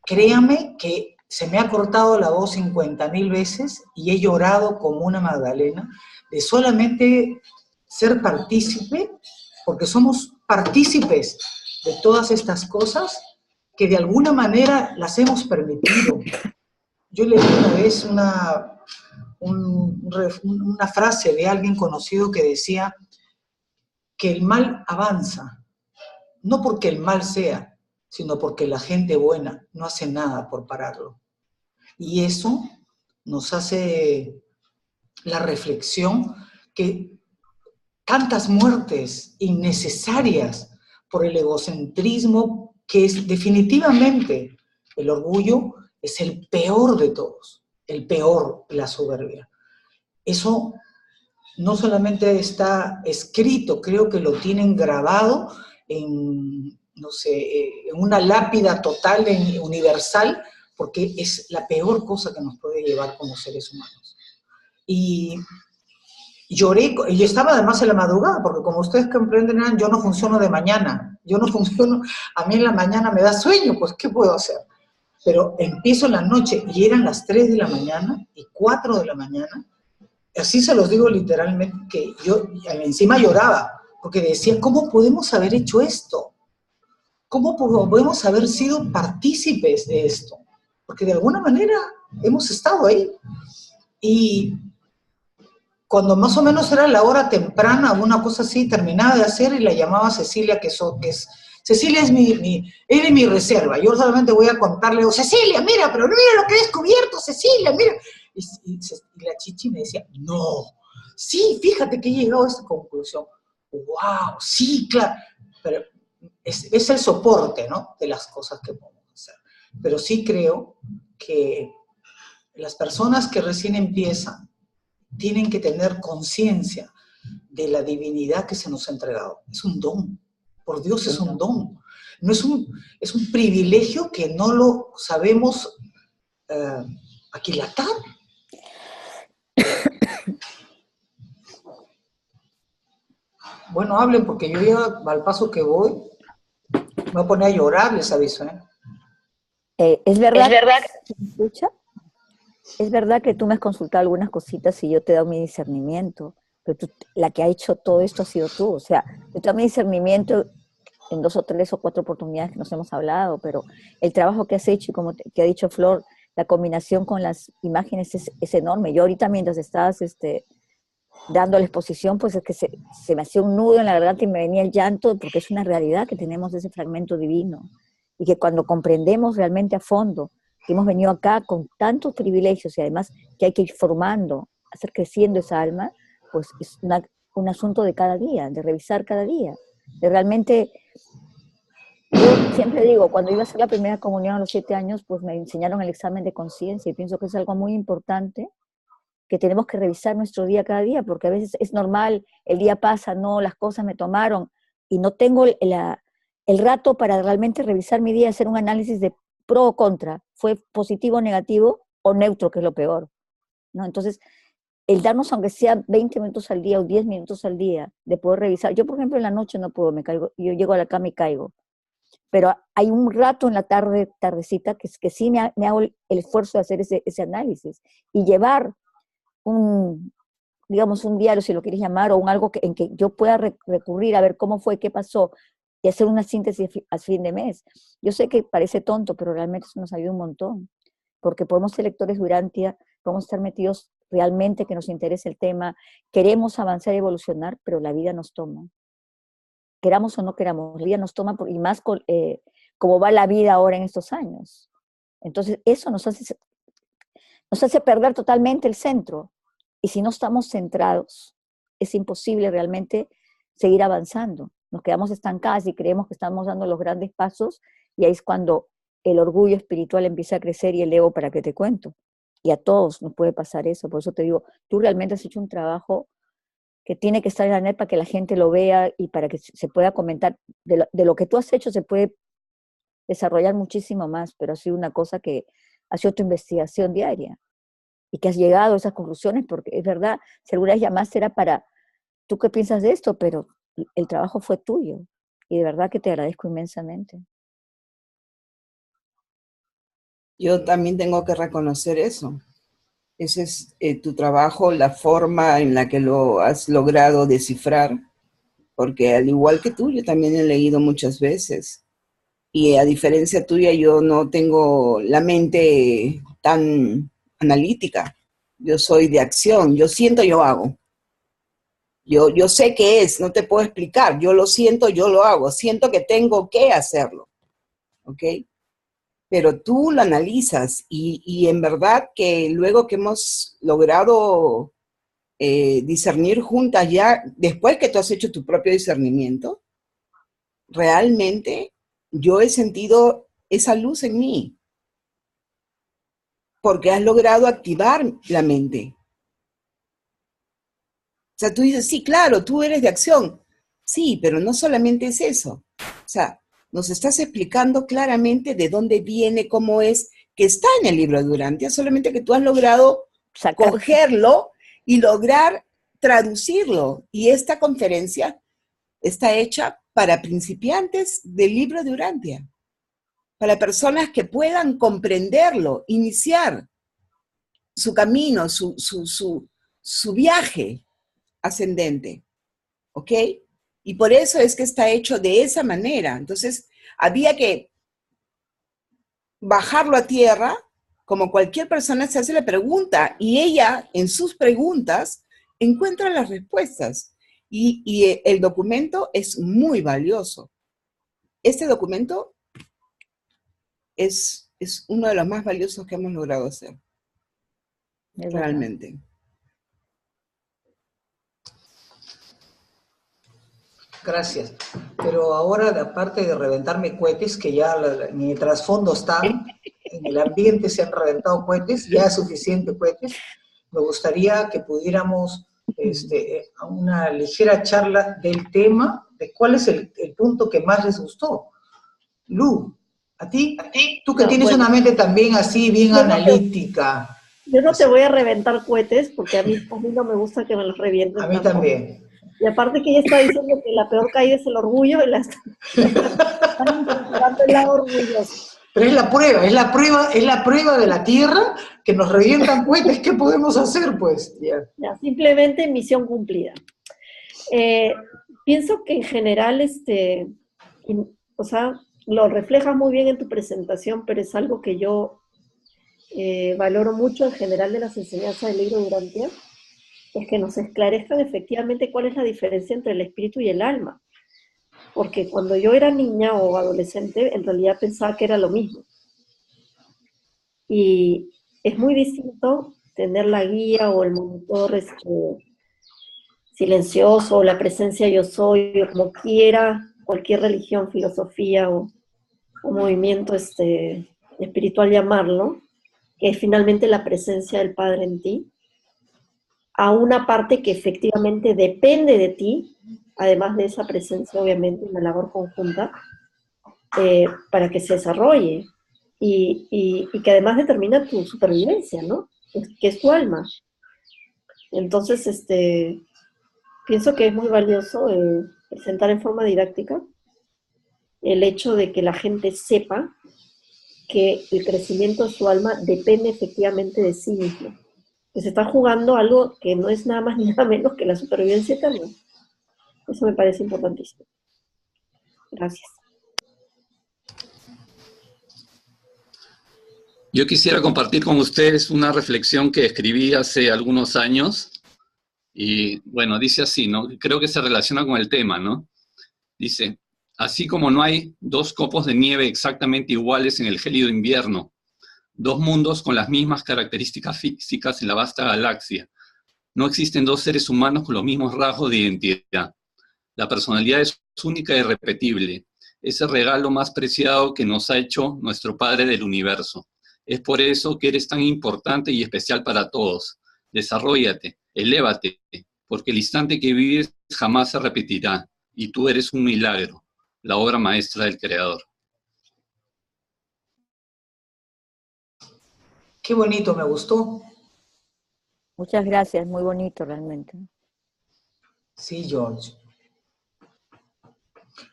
Créame que se me ha cortado la voz 50.000 veces y he llorado como una Magdalena de solamente ser partícipe, porque somos partícipes de todas estas cosas que de alguna manera las hemos permitido. Yo leí una vez una frase de alguien conocido que decía que el mal avanza, no porque el mal sea, sino porque la gente buena no hace nada por pararlo. Y eso nos hace la reflexión que tantas muertes innecesarias por el egocentrismo, que es definitivamente el orgullo, es el peor de todos, el peor, la soberbia. Eso no solamente está escrito, creo que lo tienen grabado en, no sé, en una lápida total, universal, porque es la peor cosa que nos puede llevar como seres humanos. Y lloré, y estaba además en la madrugada, porque como ustedes comprenderán, yo no funciono de mañana, a mí en la mañana me da sueño, pues ¿qué puedo hacer? Pero empiezo en la noche y eran las 3 de la mañana y 4 de la mañana, así se los digo literalmente, que yo encima lloraba, porque decía, ¿cómo podemos haber hecho esto? ¿Cómo podemos haber sido partícipes de esto? Porque de alguna manera hemos estado ahí. Y cuando más o menos era la hora temprana, una cosa así, terminaba de hacer y la llamaba Cecilia, Cecilia es mi reserva. Yo solamente voy a contarle, Cecilia, mira, pero mira lo que he descubierto, Cecilia, mira. Y la Chichi me decía, no, sí, fíjate que he llegado a esta conclusión. Wow, sí, claro. Pero es el soporte, ¿no?, de las cosas que podemos hacer. Pero sí creo que las personas que recién empiezan tienen que tener conciencia de la divinidad que se nos ha entregado. Es un don. Por Dios, es un don. No es un privilegio que no lo sabemos aquilatar. Bueno, hablen, porque yo ya al paso que voy me voy a poner a llorar, les aviso. ¿Es verdad? ¿Se me escucha? Es verdad que tú me has consultado algunas cositas y yo te he dado mi discernimiento, pero la que ha hecho todo esto ha sido tú. O sea, yo te he dado mi discernimiento en 2 o 3 o 4 oportunidades que nos hemos hablado, pero el trabajo que has hecho y como te ha dicho Flor, la combinación con las imágenes es enorme. Yo ahorita mientras estabas dando la exposición, pues es que se me hacía un nudo en la garganta y me venía el llanto, porque es una realidad que tenemos de ese fragmento divino. Y que cuando comprendemos realmente a fondo que hemos venido acá con tantos privilegios y además que hay que ir formando, hacer creciendo esa alma, pues es un asunto de cada día, de revisar cada día, de realmente. Yo siempre digo, cuando iba a hacer la primera comunión a los 7 años, pues me enseñaron el examen de conciencia y pienso que es algo muy importante, que tenemos que revisar nuestro día cada día, porque a veces es normal, el día pasa, no, las cosas me tomaron, y no tengo el rato para realmente revisar mi día, hacer un análisis de pro o contra, fue positivo, negativo o neutro, que es lo peor, ¿no? Entonces, el darnos, aunque sea 20 minutos al día o 10 minutos al día, de poder revisar. Yo, por ejemplo, en la noche no puedo, me caigo, yo llego a la cama y caigo, pero hay un rato en la tardecita que sí me hago el esfuerzo de hacer ese análisis y llevar digamos, un diario, si lo quieres llamar, o algo en que yo pueda recurrir a ver cómo fue, qué pasó, y hacer una síntesis a fin de mes. Yo sé que parece tonto, pero realmente eso nos ayuda un montón, porque podemos ser lectores durante, podemos estar metidos realmente que nos interese el tema, queremos avanzar y evolucionar, pero la vida nos toma. Queramos o no queramos, la vida nos toma, y más como va la vida ahora en estos años. Entonces, eso nos hace perder totalmente el centro. Y si no estamos centrados, es imposible realmente seguir avanzando. Nos quedamos estancados y creemos que estamos dando los grandes pasos, y ahí es cuando el orgullo espiritual empieza a crecer y el ego, ¿para qué te cuento? Y a todos nos puede pasar eso. Por eso te digo, tú realmente has hecho un trabajo que tiene que estar en la net para que la gente lo vea y para que se pueda comentar. De lo que tú has hecho se puede desarrollar muchísimo más, pero ha sido una cosa que ha sido tu investigación diaria y que has llegado a esas conclusiones, porque es verdad, si alguna vez llamaste era para, ¿tú qué piensas de esto? Pero el trabajo fue tuyo y de verdad que te agradezco inmensamente. Yo también tengo que reconocer eso. Ese es tu trabajo, la forma en la que lo has logrado descifrar, porque al igual que tú, yo también he leído muchas veces. Y a diferencia tuya, yo no tengo la mente tan analítica. Yo soy de acción, yo siento, yo hago. Yo sé qué es, no te puedo explicar. Yo lo siento, yo lo hago. Siento que tengo que hacerlo. ¿Ok? Pero tú lo analizas y en verdad que luego que hemos logrado discernir juntas ya, después que tú has hecho tu propio discernimiento, realmente yo he sentido esa luz en mí, porque has logrado activar la mente. O sea, tú dices, sí, claro, tú eres de acción. Sí, pero no solamente es eso. O sea, nos estás explicando claramente de dónde viene, cómo es, que está en el libro de Durantia, solamente que tú has logrado cogerlo y lograr traducirlo. Y esta conferencia está hecha para principiantes del libro de Durantia, para personas que puedan comprenderlo, iniciar su camino, su su viaje ascendente, ¿ok? Y por eso es que está hecho de esa manera. Entonces, había que bajarlo a tierra, como cualquier persona se hace la pregunta, y ella, en sus preguntas, encuentra las respuestas. Y el documento es muy valioso. Este documento es uno de los más valiosos que hemos logrado hacer. Realmente. Gracias. Pero ahora, aparte de reventarme cohetes, que ya en el trasfondo están, en el ambiente se han reventado cohetes, ya es suficiente cohetes, me gustaría que pudiéramos una ligera charla del tema, de cuál es el punto que más les gustó. Lu, ¿a ti? Tú que tienes una mente también así, bien analítica. Yo no te voy a reventar cohetes, porque a mí no me gusta que me los revienten. A mí también. Y aparte que ella está diciendo que la peor caída es el orgullo, y están incorporando el lado orgulloso. Pero es la prueba de la Tierra, que nos revientan cohetes. ¿Qué podemos hacer, pues? Ya, simplemente misión cumplida. Pienso que en general, o sea, lo reflejas muy bien en tu presentación, pero es algo que yo valoro mucho en general de las enseñanzas del libro Durantier, es que nos esclarezcan efectivamente cuál es la diferencia entre el espíritu y el alma. Porque cuando yo era niña o adolescente, en realidad pensaba que era lo mismo. Y es muy distinto tener la guía o el monitor silencioso, o la presencia yo soy, o como quiera, cualquier religión, filosofía o movimiento espiritual llamarlo, que es finalmente la presencia del Padre en ti, a una parte que efectivamente depende de ti, además de esa presencia, obviamente, una labor conjunta, para que se desarrolle, y que además determina tu supervivencia, ¿no? Que es tu alma. Entonces, pienso que es muy valioso presentar en forma didáctica el hecho de que la gente sepa que el crecimiento de su alma depende efectivamente de sí mismo. Que se está jugando algo que no es nada más ni nada menos que la supervivencia eterna. Eso me parece importantísimo. Gracias. Yo quisiera compartir con ustedes una reflexión que escribí hace algunos años. Y bueno, dice así, ¿no? Creo que se relaciona con el tema, ¿no? Dice, así como no hay dos copos de nieve exactamente iguales en el gélido invierno, dos mundos con las mismas características físicas en la vasta galaxia, no existen dos seres humanos con los mismos rasgos de identidad. La personalidad es única e irrepetible. Es el regalo más preciado que nos ha hecho nuestro Padre del Universo. Es por eso que eres tan importante y especial para todos. Desarróllate, elévate, porque el instante que vives jamás se repetirá, y tú eres un milagro, la obra maestra del Creador. Qué bonito, me gustó. Muchas gracias, muy bonito realmente. Sí, George.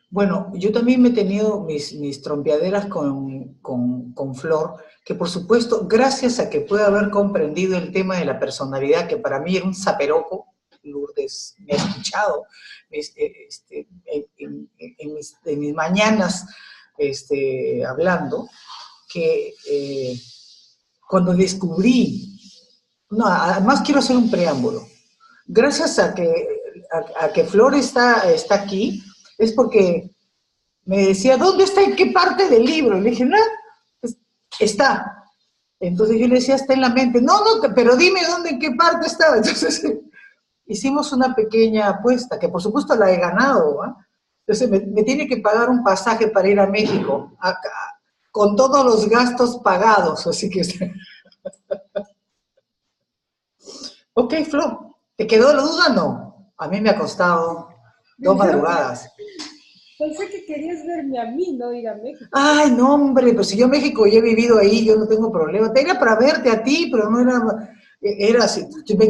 Bueno, yo también me he tenido mis trompeaderas con Flor, que por supuesto, gracias a que puede haber comprendido el tema de la personalidad, que para mí era un zaperoco, Lourdes me ha escuchado en mis mañanas hablando, que cuando descubrí, no, además quiero hacer un preámbulo, gracias a que Flor está aquí, es porque me decía, ¿dónde está? ¿En qué parte del libro? Le dije, no, pues, está. Entonces yo le decía, está en la mente. No, pero dime dónde, en qué parte estaba. Entonces hicimos una pequeña apuesta, que por supuesto la he ganado, ¿eh? Entonces me tiene que pagar un pasaje para ir a México, con todos los gastos pagados, así que... Ok, Flor, ¿te quedó la duda? No. A mí me ha costado 2 madrugadas. Pensé que querías verme a mí, no ir a México. Ay, no, hombre, pues si yo en México ya he vivido ahí, yo no tengo problema. Era para verte a ti, pero no era así.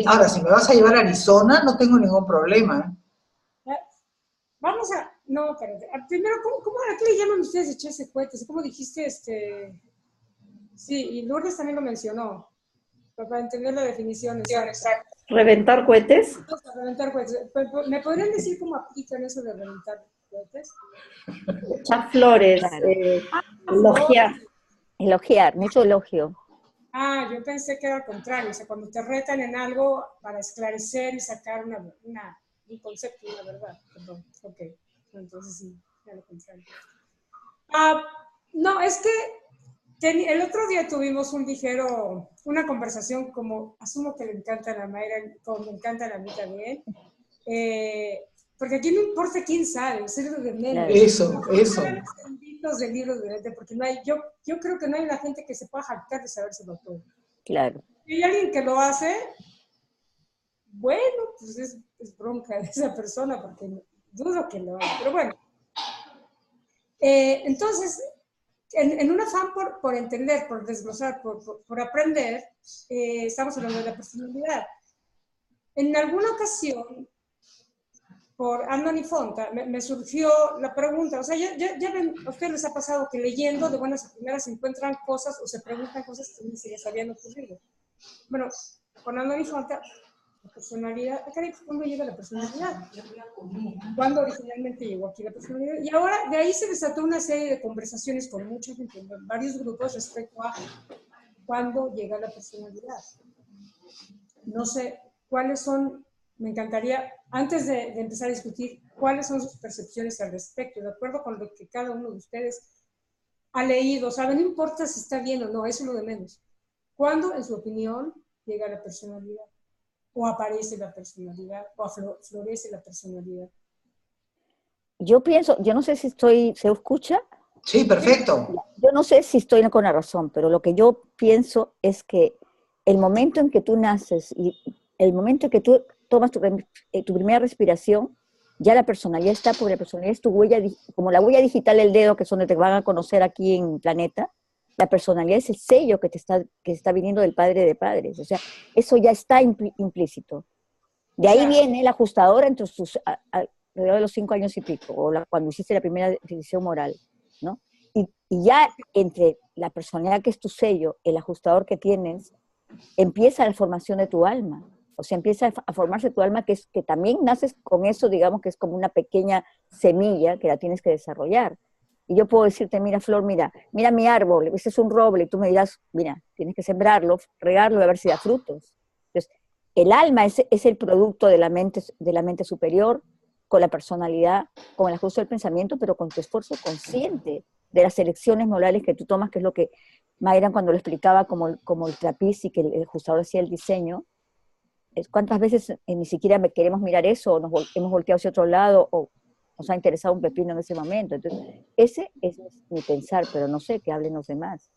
Ahora, si me vas a llevar a Arizona, no tengo ningún problema. Vamos a... No, espérate. Primero, ¿a qué le llaman ustedes echarse cohetes? ¿Cómo dijiste, Sí, y Lourdes también lo mencionó. para entender la definición. ¿Reventar cohetes? Reventar cohetes. ¿Me podrían decir cómo aplican eso de reventar cohetes? Echar flores, Claro. elogiar. Elogiar, mucho elogio. Ah, yo pensé que era al contrario, o sea, cuando te retan en algo para esclarecer y sacar un concepto, una verdad. Perdón, ok. Entonces sí, era lo contrario. No, es que el otro día tuvimos una conversación como, asumo que le encanta a la Mayra, como me encanta a mí también, porque aquí no importa quién sabe, es lo de menos. Eso. Del libro de Goethe, porque no hay, yo creo que no hay una gente que se pueda jactar de sabérselo todo. Claro. Si hay alguien que lo hace, bueno, pues es bronca de esa persona, porque dudo que lo haga, pero bueno. Entonces, en un afán por entender, por desglosar, por aprender, estamos hablando de la personalidad. En alguna ocasión, por Andoni Fonta, me surgió la pregunta, o sea, ya ven, a ustedes les ha pasado que leyendo de buenas a primeras se encuentran cosas o se preguntan cosas que ni se les habían ocurrido. Bueno, con Andoni Fonta, la personalidad, ¿cuándo llega la personalidad? ¿Cuándo originalmente llegó aquí la personalidad? Y ahora de ahí se desató una serie de conversaciones con mucha gente, en varios grupos, respecto a cuándo llega la personalidad. No sé cuáles son, me encantaría, antes de empezar a discutir, cuáles son sus percepciones al respecto, de acuerdo con lo que cada uno de ustedes ha leído. O sea, no importa si está bien o no, eso es lo de menos. ¿Cuándo, en su opinión, llega la personalidad? ¿O aparece la personalidad? ¿O florece la personalidad? Yo pienso, yo no sé si ¿se escucha? Sí, perfecto. Yo no sé si estoy con la razón, pero lo que yo pienso es que el momento en que tú naces y el momento en que tú tomas tu primera respiración, ya la personalidad está, porque la personalidad es tu huella, como la huella digital del dedo, que es donde te van a conocer aquí en el planeta. La personalidad es el sello que está viniendo del Padre de Padres. O sea, eso ya está implícito. De ahí viene el ajustador entre alrededor de los 5 años y pico, o cuando hiciste la primera decisión moral, ¿no? Y ya entre la personalidad que es tu sello, el ajustador que tienes, empieza la formación de tu alma. O sea, empieza a formarse tu alma, que también naces con eso, digamos que es como una pequeña semilla que la tienes que desarrollar. Y yo puedo decirte, mira, Flor, mira mi árbol, ese es un roble, y tú me dirás, mira, tienes que sembrarlo, regarlo y a ver si da frutos. Entonces, el alma es el producto de la mente superior, con la personalidad, con el ajuste del pensamiento, pero con tu esfuerzo consciente de las elecciones morales que tú tomas, que es lo que Mayra cuando lo explicaba como el trapiz y que el ajustador hacía el diseño. ¿Cuántas veces ni siquiera queremos mirar eso, o hemos volteado hacia otro lado, o nos ha interesado un pepino en ese momento? Entonces, ese es mi pensar, pero no sé, que hablen los demás.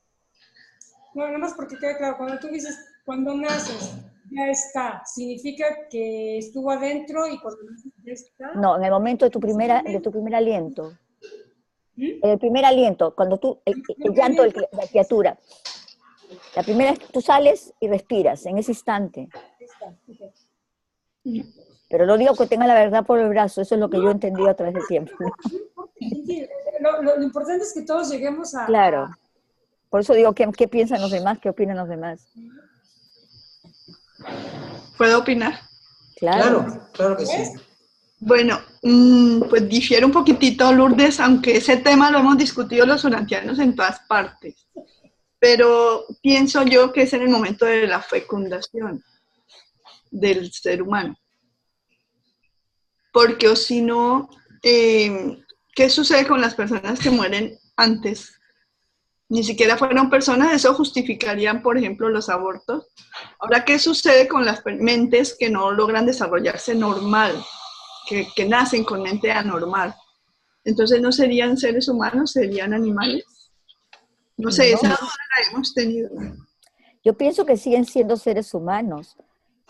No, nada más porque quede claro, cuando tú dices, cuando naces, ya está, ¿significa que estuvo adentro y cuando naces ya está? No, en el momento de tu primer aliento. En el primer aliento, cuando el llanto de la criatura. La primera es que tú sales y respiras, en ese instante. Pero no digo que tenga la verdad por el brazo, eso es lo que yo he entendido a través del tiempo, ¿no? Lo importante es que todos lleguemos a... Claro. Por eso digo, ¿qué piensan los demás? ¿Qué opinan los demás? ¿Puedo opinar? Claro que sí. Bueno, pues difiere un poquitito, Lourdes, aunque ese tema lo hemos discutido los urantianos en todas partes. Pero pienso yo que es en el momento de la fecundación del ser humano. Porque o si no, ¿qué sucede con las personas que mueren antes? Ni siquiera fueron personas, eso justificarían, por ejemplo, los abortos. Ahora, ¿qué sucede con las mentes que no logran desarrollarse normal, que nacen con mente anormal? Entonces, ¿no serían seres humanos, serían animales? No sé, esa duda la hemos tenido. Yo pienso que siguen siendo seres humanos.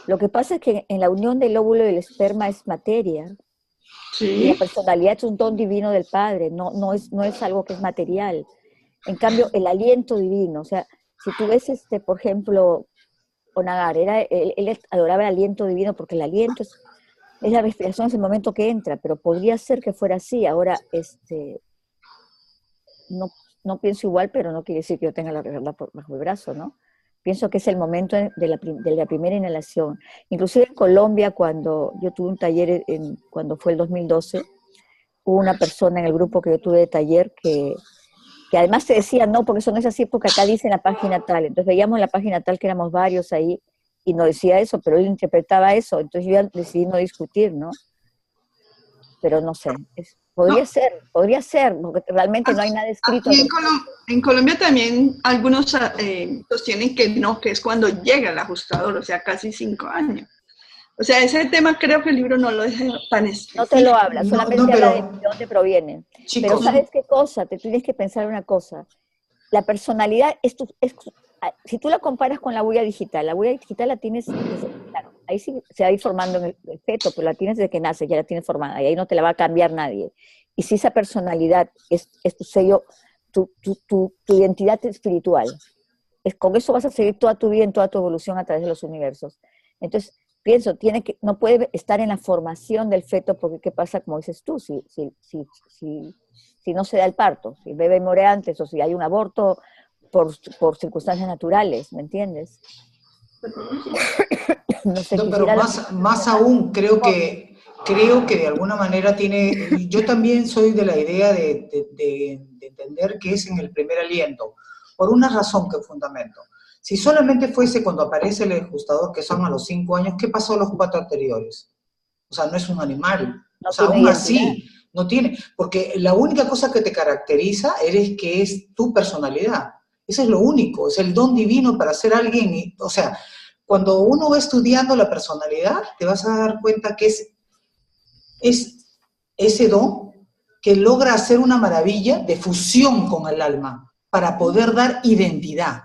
Lo que pasa es que en la unión del óvulo y el esperma es materia. Sí. Y la personalidad es un don divino del Padre, no es algo que es material. En cambio, el aliento divino, o sea, si tú ves, por ejemplo, Onagar, él adoraba el aliento divino porque el aliento es la respiración, es el momento que entra, pero podría ser que fuera así. Ahora, no pienso igual, pero no quiere decir que yo tenga la verdad bajo el brazo, ¿no? Pienso que es el momento de la primera inhalación. Inclusive en Colombia, cuando yo tuve un taller, cuando fue el 2012, hubo una persona en el grupo que yo tuve de taller que además te decía, no, porque eso no es así, porque acá dice en la página tal. Entonces veíamos en la página tal que éramos varios ahí y no decía eso, pero él interpretaba eso. Entonces yo ya decidí no discutir, ¿no? Pero no sé, podría ser, porque realmente no hay nada escrito. Aquí en Colombia también algunos sostienen que no, que es cuando llega el ajustador, o sea, casi 5 años. O sea, ese tema creo que el libro no lo deja tan específico. No te lo habla, solamente habla de dónde provienen. Chicos, pero ¿sabes qué cosa? Te tienes que pensar una cosa. La personalidad, si tú la comparas con la huella digital la tienes, claro, ahí sí se va a ir formando en el feto, pero la tienes desde que nace, ya la tienes formada, y ahí no te la va a cambiar nadie. Y si esa personalidad es tu sello, tu identidad espiritual, con eso vas a seguir toda tu vida, en toda tu evolución a través de los universos. Entonces, pienso, no puede estar en la formación del feto, porque ¿qué pasa, como dices tú, si no se da el parto, si el bebé muere antes, o si hay un aborto por circunstancias naturales, ¿me entiendes? No, pero más aún, creo que de alguna manera yo también soy de la idea de entender que es en el primer aliento, por una razón que fundamento. Si solamente fuese cuando aparece el ajustador, que son a los 5 años, ¿qué pasó a los 4 anteriores? O sea, no es un animal. O sea, aún así, no tiene. Porque la única cosa que te caracteriza que es tu personalidad. Eso es lo único, es el don divino para ser alguien. O sea, cuando uno va estudiando la personalidad, te vas a dar cuenta que es ese don que logra hacer una maravilla de fusión con el alma para poder dar identidad.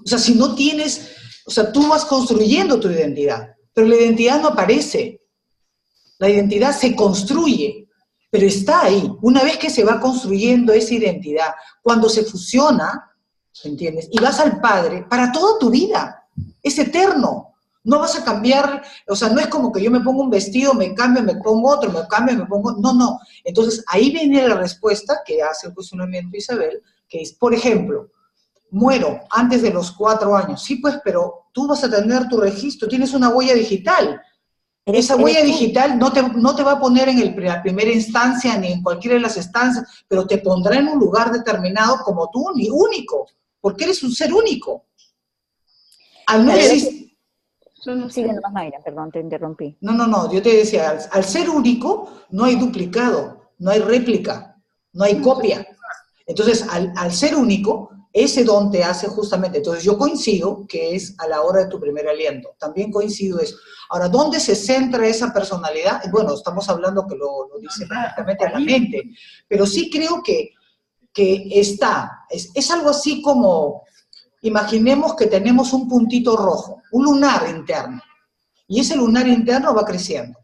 O sea, si no tienes, o sea, tú vas construyendo tu identidad, pero la identidad no aparece. La identidad se construye, pero está ahí. Una vez que se va construyendo esa identidad, cuando se fusiona, ¿entiendes? Y vas al Padre para toda tu vida. Es eterno. No vas a cambiar, o sea, no es como que yo me pongo un vestido, me cambio, me pongo otro, me cambio, me pongo... No. Entonces, ahí viene la respuesta que hace el cuestionamiento Isabel, que es, por ejemplo, muero antes de los 4 años. Sí, pues, pero tú vas a tener tu registro, tienes una huella digital. Esa huella digital no te va a poner en la primera instancia ni en cualquiera de las instancias, pero te pondrá en un lugar determinado como tú, único, porque eres un ser único. Al no existir... Sigue nomás, Mayra, perdón, te interrumpí. No, yo te decía, al ser único no hay duplicado, no hay réplica, no hay copia. Entonces, al ser único, ese don te hace justamente, entonces yo coincido que es a la hora de tu primer aliento, también coincido eso. Ahora, ¿dónde se centra esa personalidad? Bueno, estamos hablando que lo dice perfectamente a la mente, pero sí creo que es algo así como, imaginemos que tenemos un puntito rojo, un lunar interno, y ese lunar interno va creciendo,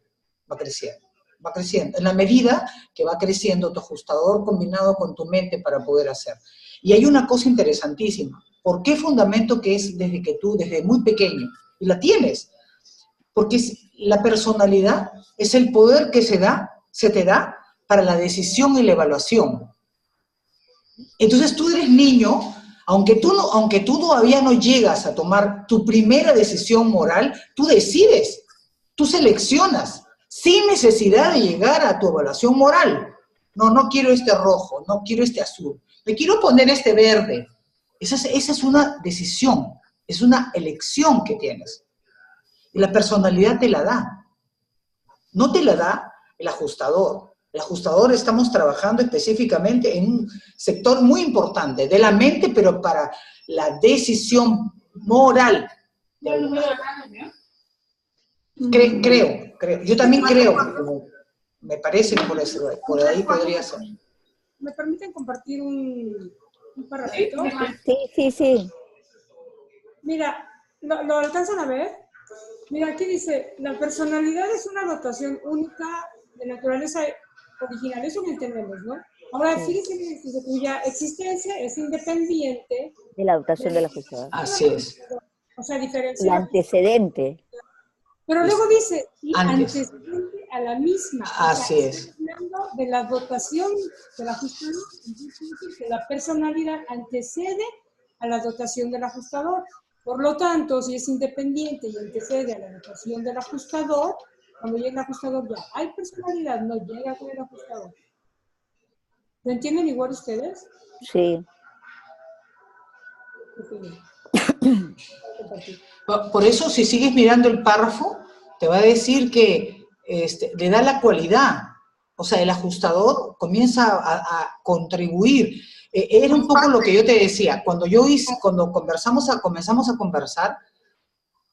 en la medida que va creciendo tu ajustador combinado con tu mente para poder hacer. Y hay una cosa interesantísima. ¿Por qué fundamento que es desde muy pequeño? Y la tienes. Porque la personalidad es el poder que se te da para la decisión y la evaluación. Entonces tú eres niño, aunque tú todavía no llegas a tomar tu primera decisión moral, tú decides, tú seleccionas, sin necesidad de llegar a tu evaluación moral. No quiero este rojo, no quiero este azul, me quiero poner este verde. Esa es una decisión, es una elección que tienes. Y la personalidad te la da. No te la da el ajustador. El ajustador estamos trabajando específicamente en un sector muy importante de la mente, pero para la decisión moral. Creo. Yo también creo, me parece que por ahí podría ser. ¿Me permiten compartir un parrafito? Sí. Mira, ¿lo alcanzan a ver? Mira, aquí dice, la personalidad es una dotación única de naturaleza original, eso lo entendemos, ¿no? Ahora, fíjense que cuya existencia es independiente de la dotación del ajustador. Así es. O sea, diferencia. El antecedente. Pero luego dice, antes. Antecedente a la misma. Así es. Hablando de la dotación del ajustador, entonces que la personalidad antecede a la dotación del ajustador. Por lo tanto, si es independiente y antecede a la educación del ajustador, cuando llega el ajustador ya hay personalidad, no llega con el ajustador. ¿Lo entienden igual ustedes? Sí. Por eso, si sigues mirando el párrafo, te va a decir que le da la cualidad. O sea, el ajustador comienza a contribuir. Era un poco lo que yo te decía. Cuando comenzamos a conversar,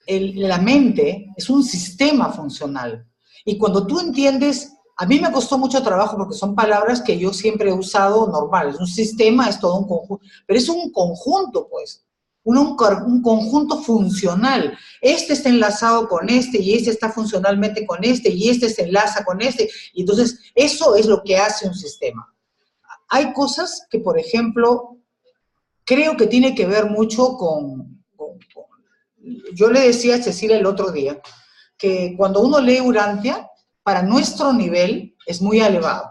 la mente es un sistema funcional. Y cuando tú entiendes, a mí me costó mucho trabajo porque son palabras que yo siempre he usado normales. Un sistema es todo un conjunto, pero es un conjunto, pues. Un conjunto funcional. Este está enlazado con este, y este está funcionalmente con este, y este se enlaza con este. Y entonces, eso es lo que hace un sistema. Hay cosas que, por ejemplo, creo que tiene que ver mucho yo le decía a Cecilia el otro día, que cuando uno lee Urantia, para nuestro nivel es muy elevado.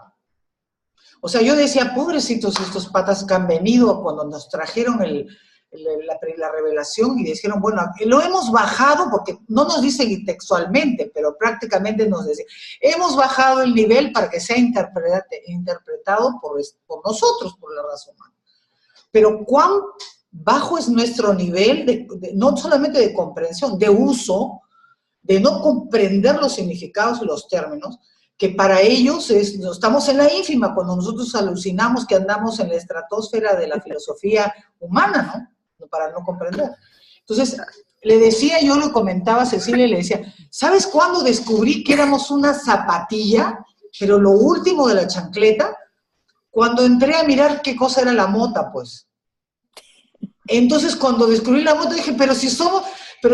O sea, yo decía, pobrecitos estos patas que han venido cuando nos trajeron la revelación y dijeron, bueno, lo hemos bajado, porque no nos dicen textualmente, pero prácticamente nos dicen, hemos bajado el nivel para que sea interpretado por nosotros, por la raza humana. Pero cuán bajo es nuestro nivel, no solamente de comprensión, de uso, de no comprender los significados y los términos, que para ellos estamos en la ínfima, cuando nosotros alucinamos que andamos en la estratosfera de la filosofía humana, ¿no? Para no comprender. Entonces, yo le comentaba a Cecilia y le decía, ¿sabes cuándo descubrí que éramos una zapatilla, pero lo último de la chancleta? Cuando entré a mirar qué cosa era la mota, pues. Entonces, cuando descubrí la mota, dije, pero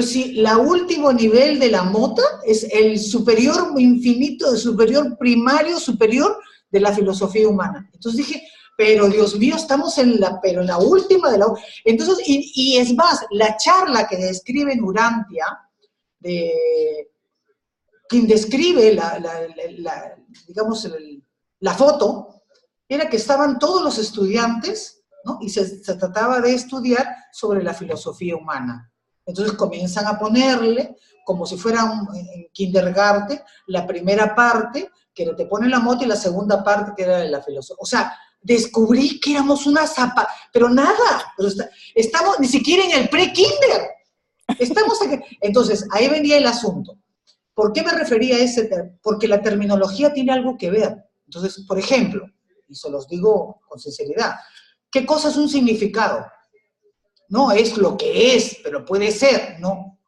si la último nivel de la mota es el superior infinito, el superior primario, superior de la filosofía humana. Entonces dije, pero Dios mío, estamos en la última de la... Entonces, y es más, la charla que describe en Urantia, quien describe digamos, la foto, era que estaban todos los estudiantes, ¿no? Y se trataba de estudiar sobre la filosofía humana. Entonces comienzan a ponerle, como si fuera en kindergarten, la primera parte, que te pone la moto, y la segunda parte, que era de la filosofía. O sea, descubrí que éramos una zapa, pero nada, estamos ni siquiera en el pre-kinder. Estamos aquí. Entonces, ahí venía el asunto. ¿Por qué me refería a ese término? Porque la terminología tiene algo que ver. Entonces, por ejemplo, y se los digo con sinceridad, ¿qué cosa es un significado? No es lo que es, pero puede ser, ¿no?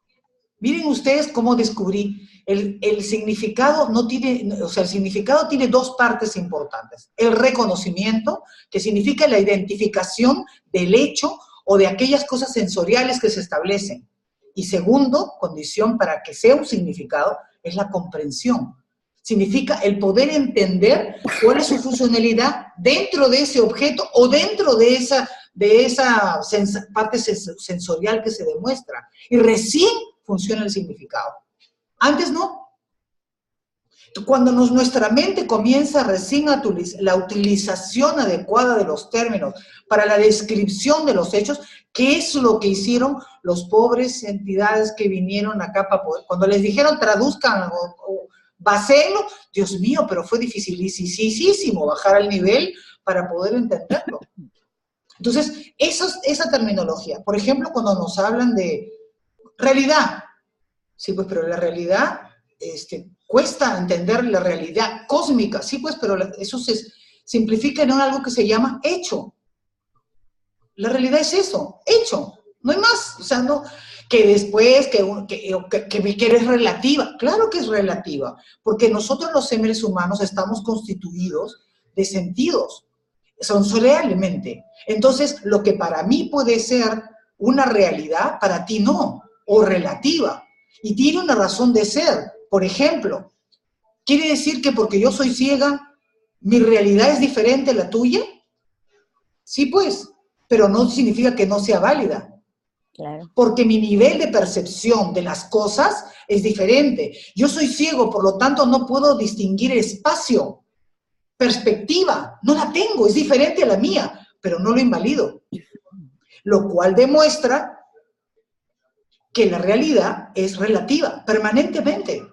Miren ustedes cómo descubrí. El significado no tiene, o sea, el significado tiene dos partes importantes. El reconocimiento, que significa la identificación del hecho o de aquellas cosas sensoriales que se establecen. Y segundo, condición para que sea un significado, es la comprensión. Significa el poder entender cuál es su funcionalidad dentro de ese objeto o dentro de esa parte sensorial que se demuestra. Y recién funciona el significado. Antes no. Cuando nuestra mente comienza recién a la utilización adecuada de los términos para la descripción de los hechos, ¿qué es lo que hicieron los pobres entidades que vinieron acá para poder? Cuando les dijeron traduzcan o baséenlo, Dios mío, pero fue dificilísimo bajar al nivel para poder entenderlo. Entonces, esa terminología, por ejemplo, cuando nos hablan de realidad, sí, pues, pero la realidad, cuesta entender la realidad cósmica, sí, pues, pero eso se simplifica en algo que se llama hecho. La realidad es eso, hecho, no hay más, o sea, no, que después, que es relativa, claro que es relativa, porque nosotros los seres humanos estamos constituidos de sentidos, sensorialmente. Entonces, lo que para mí puede ser una realidad, para ti no, o relativa, y tiene una razón de ser. Por ejemplo, ¿quiere decir que porque yo soy ciega, mi realidad es diferente a la tuya? Sí, pues, pero no significa que no sea válida. Claro. Porque mi nivel de percepción de las cosas es diferente. Yo soy ciego, por lo tanto no puedo distinguir espacio, perspectiva, no la tengo, es diferente a la mía, pero no lo invalido. Lo cual demuestra que la realidad es relativa, permanentemente.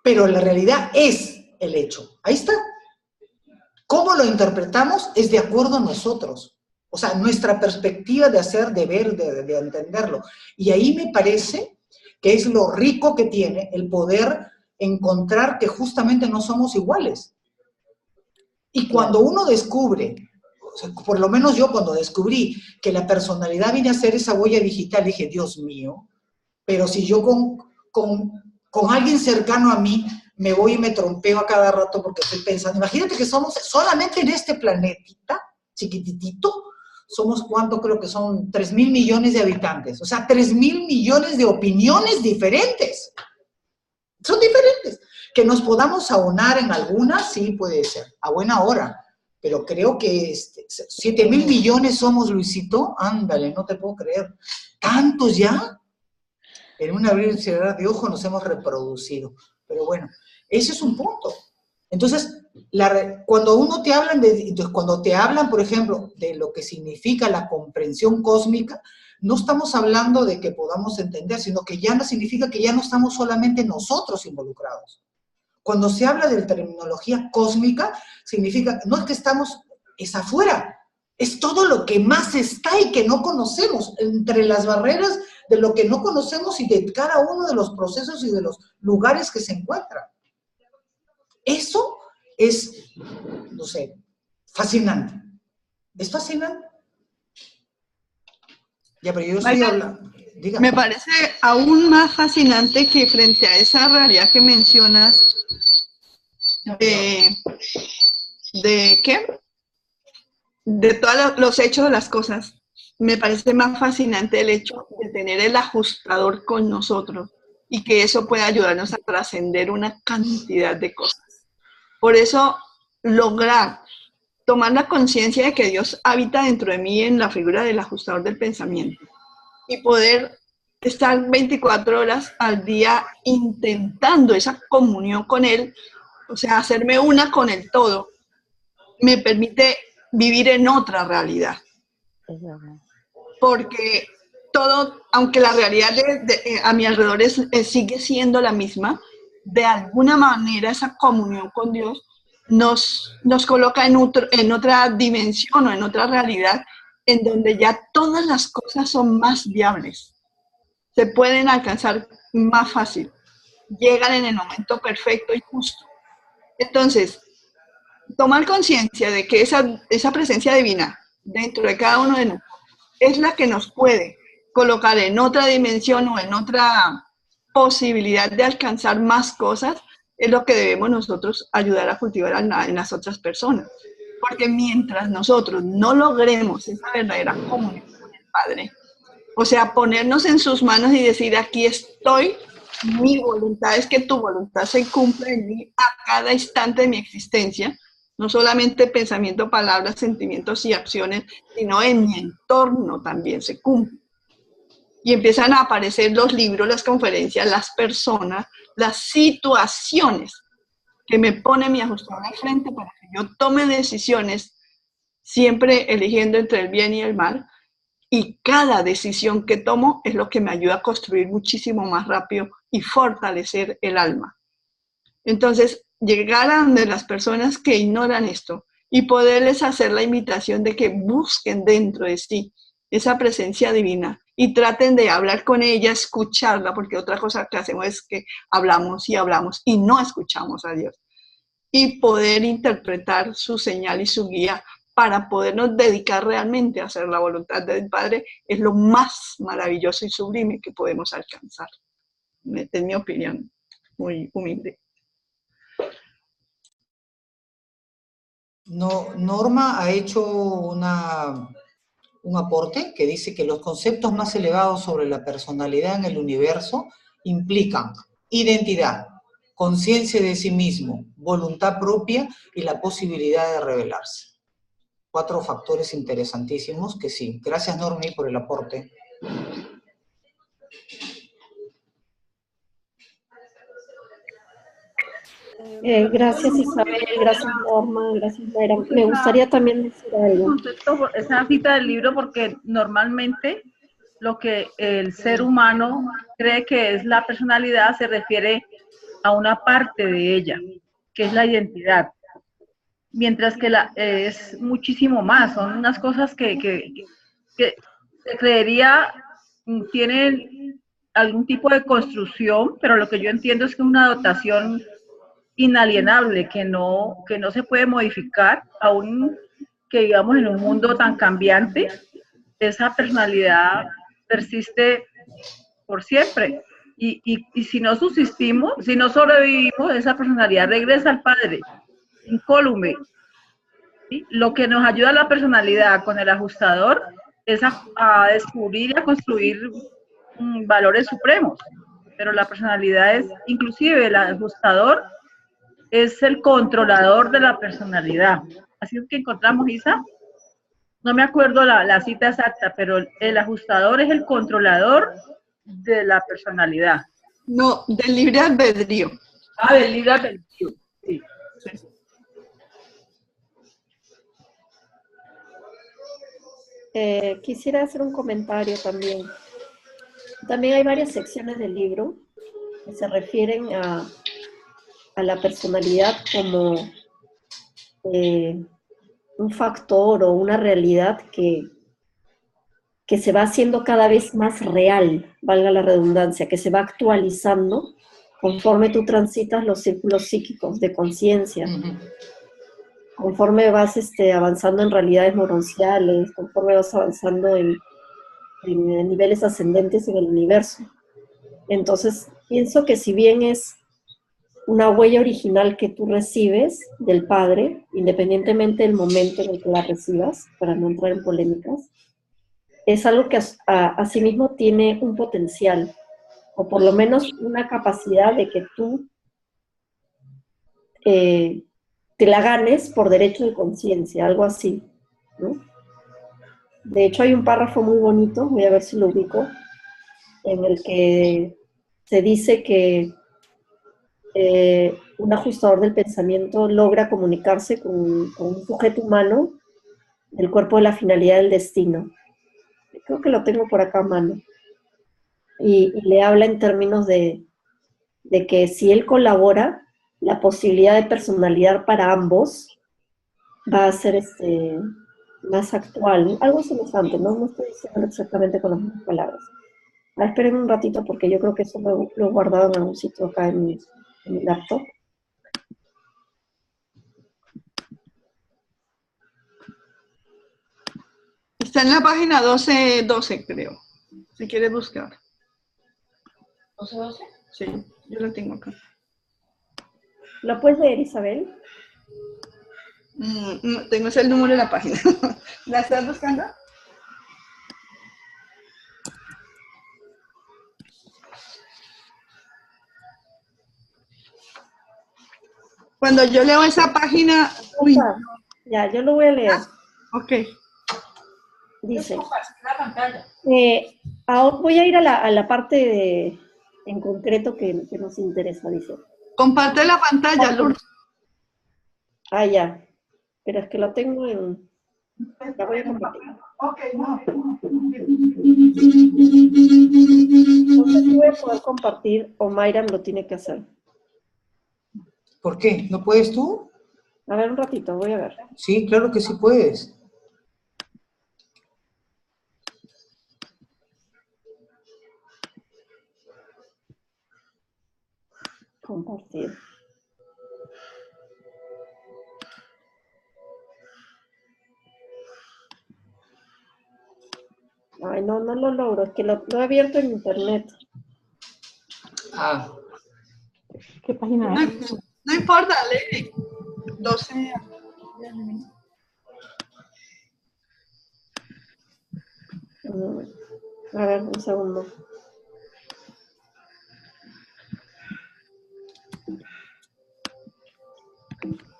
Pero la realidad es el hecho. Ahí está. ¿Cómo lo interpretamos? Es de acuerdo a nosotros. O sea, nuestra perspectiva de hacer, de ver, de entenderlo. Y ahí me parece que es lo rico que tiene el poder encontrar que justamente no somos iguales. Y cuando uno descubre, o sea, por lo menos yo cuando descubrí que la personalidad viene a ser esa huella digital, dije, Dios mío, pero si yo con alguien cercano a mí me voy y me trompeo a cada rato porque estoy pensando, imagínate que somos solamente en este planetita, chiquititito, somos cuánto, creo que son 3.000 millones de habitantes, o sea, 3.000 millones de opiniones diferentes. Son diferentes. Que nos podamos aunar en algunas, sí puede ser, a buena hora. Pero creo que 7.000 millones somos, Luisito. Ándale, no te puedo creer. ¿Tantos ya? En un abrir y cerrar de ojos nos hemos reproducido. Pero bueno, ese es un punto. Entonces, cuando uno te hablan cuando te hablan, por ejemplo, de lo que significa la comprensión cósmica, no estamos hablando de que podamos entender, sino que ya no significa que ya no estamos solamente nosotros involucrados. Cuando se habla de terminología cósmica, significa, no es que estamos, es afuera, es todo lo que más está y que no conocemos, entre las barreras de lo que no conocemos y de cada uno de los procesos y de los lugares que se encuentran. Eso es, no sé, fascinante. ¿Es fascinante? Ya, pero yo estoy hablando. Dígame. Me parece aún más fascinante que frente a esa realidad que mencionas de ¿qué? De todos los hechos de las cosas. Me parece más fascinante el hecho de tener el ajustador con nosotros y que eso pueda ayudarnos a trascender una cantidad de cosas. Por eso, lograr tomar la conciencia de que Dios habita dentro de mí en la figura del ajustador del pensamiento y poder estar 24 horas al día intentando esa comunión con Él, o sea, hacerme una con el todo, me permite vivir en otra realidad. Porque todo, aunque la realidad a mi alrededor sigue siendo la misma, de alguna manera esa comunión con Dios nos coloca en otra dimensión o en otra realidad en donde ya todas las cosas son más viables, se pueden alcanzar más fácil, llegan en el momento perfecto y justo. Entonces, tomar conciencia de que esa presencia divina dentro de cada uno de nosotros es la que nos puede colocar en otra dimensión o en otra posibilidad de alcanzar más cosas, es lo que debemos nosotros ayudar a cultivar en las otras personas. Porque mientras nosotros no logremos esa verdadera comunión con el Padre, o sea, ponernos en sus manos y decir, aquí estoy, mi voluntad es que tu voluntad se cumpla en mí a cada instante de mi existencia, no solamente pensamiento, palabras, sentimientos y acciones, sino en mi entorno también se cumple. Y empiezan a aparecer los libros, las conferencias, las personas, las situaciones que me pone mi ajustador al frente para que yo tome decisiones, siempre eligiendo entre el bien y el mal, y cada decisión que tomo es lo que me ayuda a construir muchísimo más rápido y fortalecer el alma. Entonces, llegar a donde las personas que ignoran esto y poderles hacer la invitación de que busquen dentro de sí esa presencia divina y traten de hablar con ella, escucharla, porque otra cosa que hacemos es que hablamos y no escuchamos a Dios. Y poder interpretar su señal y su guía para podernos dedicar realmente a hacer la voluntad del Padre es lo más maravilloso y sublime que podemos alcanzar. Es mi opinión, muy humilde. No, Norma ha hecho un aporte que dice que los conceptos más elevados sobre la personalidad en el universo implican identidad, conciencia de sí mismo, voluntad propia y la posibilidad de revelarse. 4 factores interesantísimos que sí. Gracias, Normi, por el aporte. Gracias, Isabel, gracias, Norma, gracias, Mayra. Me gustaría también decir algo. Contesto esa cita del libro porque normalmente lo que el ser humano cree que es la personalidad, se refiere a una parte de ella, que es la identidad. Mientras que es muchísimo más, son unas cosas que se creería tienen algún tipo de construcción, pero lo que yo entiendo es que es una dotación inalienable, que no se puede modificar, aún que vivamos en un mundo tan cambiante, esa personalidad persiste por siempre. Y si no subsistimos, si no sobrevivimos, esa personalidad regresa al Padre, incólume. ¿Sí? Lo que nos ayuda a la personalidad con el ajustador es a descubrir y a construir valores supremos. Pero la personalidad es, inclusive el ajustador, es el controlador de la personalidad. Así es que encontramos, Isa, no me acuerdo la cita exacta, pero el ajustador es el controlador de la personalidad. No, del libre albedrío. Ah, del libre albedrío, sí. Quisiera hacer un comentario también. También hay varias secciones del libro que se refieren a la personalidad como un factor o una realidad que se va haciendo cada vez más real, valga la redundancia, que se va actualizando conforme tú transitas los círculos psíquicos de conciencia, conforme vas avanzando en realidades moronciales, conforme vas avanzando en niveles ascendentes en el universo. Entonces, pienso que si bien es una huella original que tú recibes del Padre, independientemente del momento en el que la recibas, para no entrar en polémicas, es algo que asimismo tiene un potencial, o por lo menos una capacidad de que tú te la ganes por derecho de conciencia, algo así, ¿no? De hecho, hay un párrafo muy bonito, voy a ver si lo ubico, en el que se dice que un ajustador del pensamiento logra comunicarse con un sujeto humano del cuerpo de la finalidad del destino. Creo que lo tengo por acá a mano. Y le habla en términos de que si él colabora, la posibilidad de personalidad para ambos va a ser más actual. Algo semejante, no estoy diciendo exactamente con las mismas palabras. Esperen un ratito porque yo creo que eso lo he guardado en algún sitio acá en mi laptop. Está en la página 12, creo, si quieres buscar. ¿12? Sí, yo lo tengo acá. ¿Lo puedes leer, Isabel? No, tengo ese el número de la página. ¿La estás buscando? Cuando yo leo esa página... Uy. Ya, yo lo voy a leer. Ok. Dice, ahora voy a ir a la parte en concreto que nos interesa, dice. Comparte la pantalla, Lourdes. Ah, ya. Pero es que lo tengo en... La voy a compartir. Ok, no. No sé si voy a poder compartir o Mayra lo tiene que hacer. ¿Por qué? ¿No puedes tú? A ver, un ratito, voy a ver. Sí, claro que sí puedes. Compartir. Ay, no lo logro, es que lo he abierto en internet. Ah. ¿Qué página es? No importa, lee. 12. A ver, un segundo.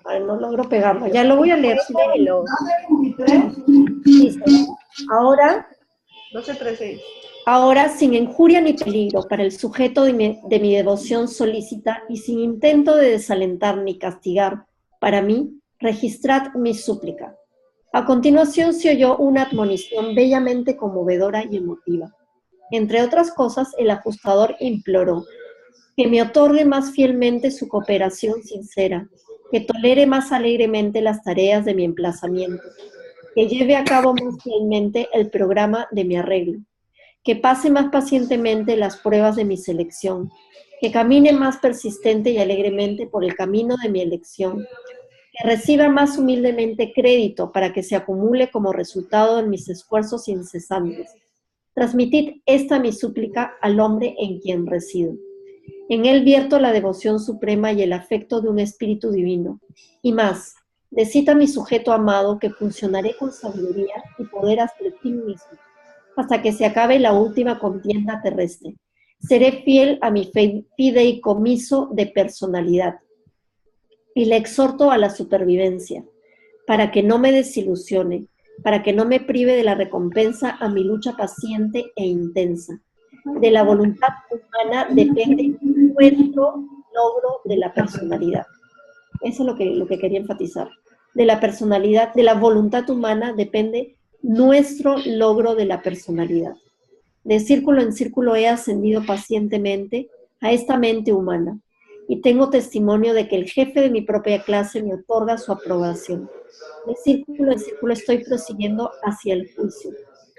Ay, no logro pegarlo. Ya lo voy a leer. Dice, ahora, 12:36. ahora, sin injuria ni peligro para el sujeto de mi devoción solícita y sin intento de desalentar ni castigar, para mí, registrad mi súplica. A continuación se oyó una admonición bellamente conmovedora y emotiva. Entre otras cosas, el ajustador imploró que me otorgue más fielmente su cooperación sincera, que tolere más alegremente las tareas de mi emplazamiento, que lleve a cabo más fielmente el programa de mi arreglo, que pase más pacientemente las pruebas de mi selección, que camine más persistente y alegremente por el camino de mi elección, que reciba más humildemente crédito para que se acumule como resultado de mis esfuerzos incesantes. Transmitid esta mi súplica al hombre en quien resido. En él vierto la devoción suprema y el afecto de un espíritu divino. Y más, decid a mi sujeto amado que funcionaré con sabiduría y poder hasta el fin mismo, hasta que se acabe la última contienda terrestre. Seré fiel a mi fideicomiso de personalidad y le exhorto a la supervivencia, para que no me desilusione, para que no me prive de la recompensa a mi lucha paciente e intensa. De la voluntad humana depende nuestro logro de la personalidad. Eso es lo que quería enfatizar. De la personalidad, de la voluntad humana depende nuestro logro de la personalidad. De círculo en círculo he ascendido pacientemente a esta mente humana y tengo testimonio de que el jefe de mi propia clase me otorga su aprobación. De círculo en círculo estoy prosiguiendo hacia el juicio.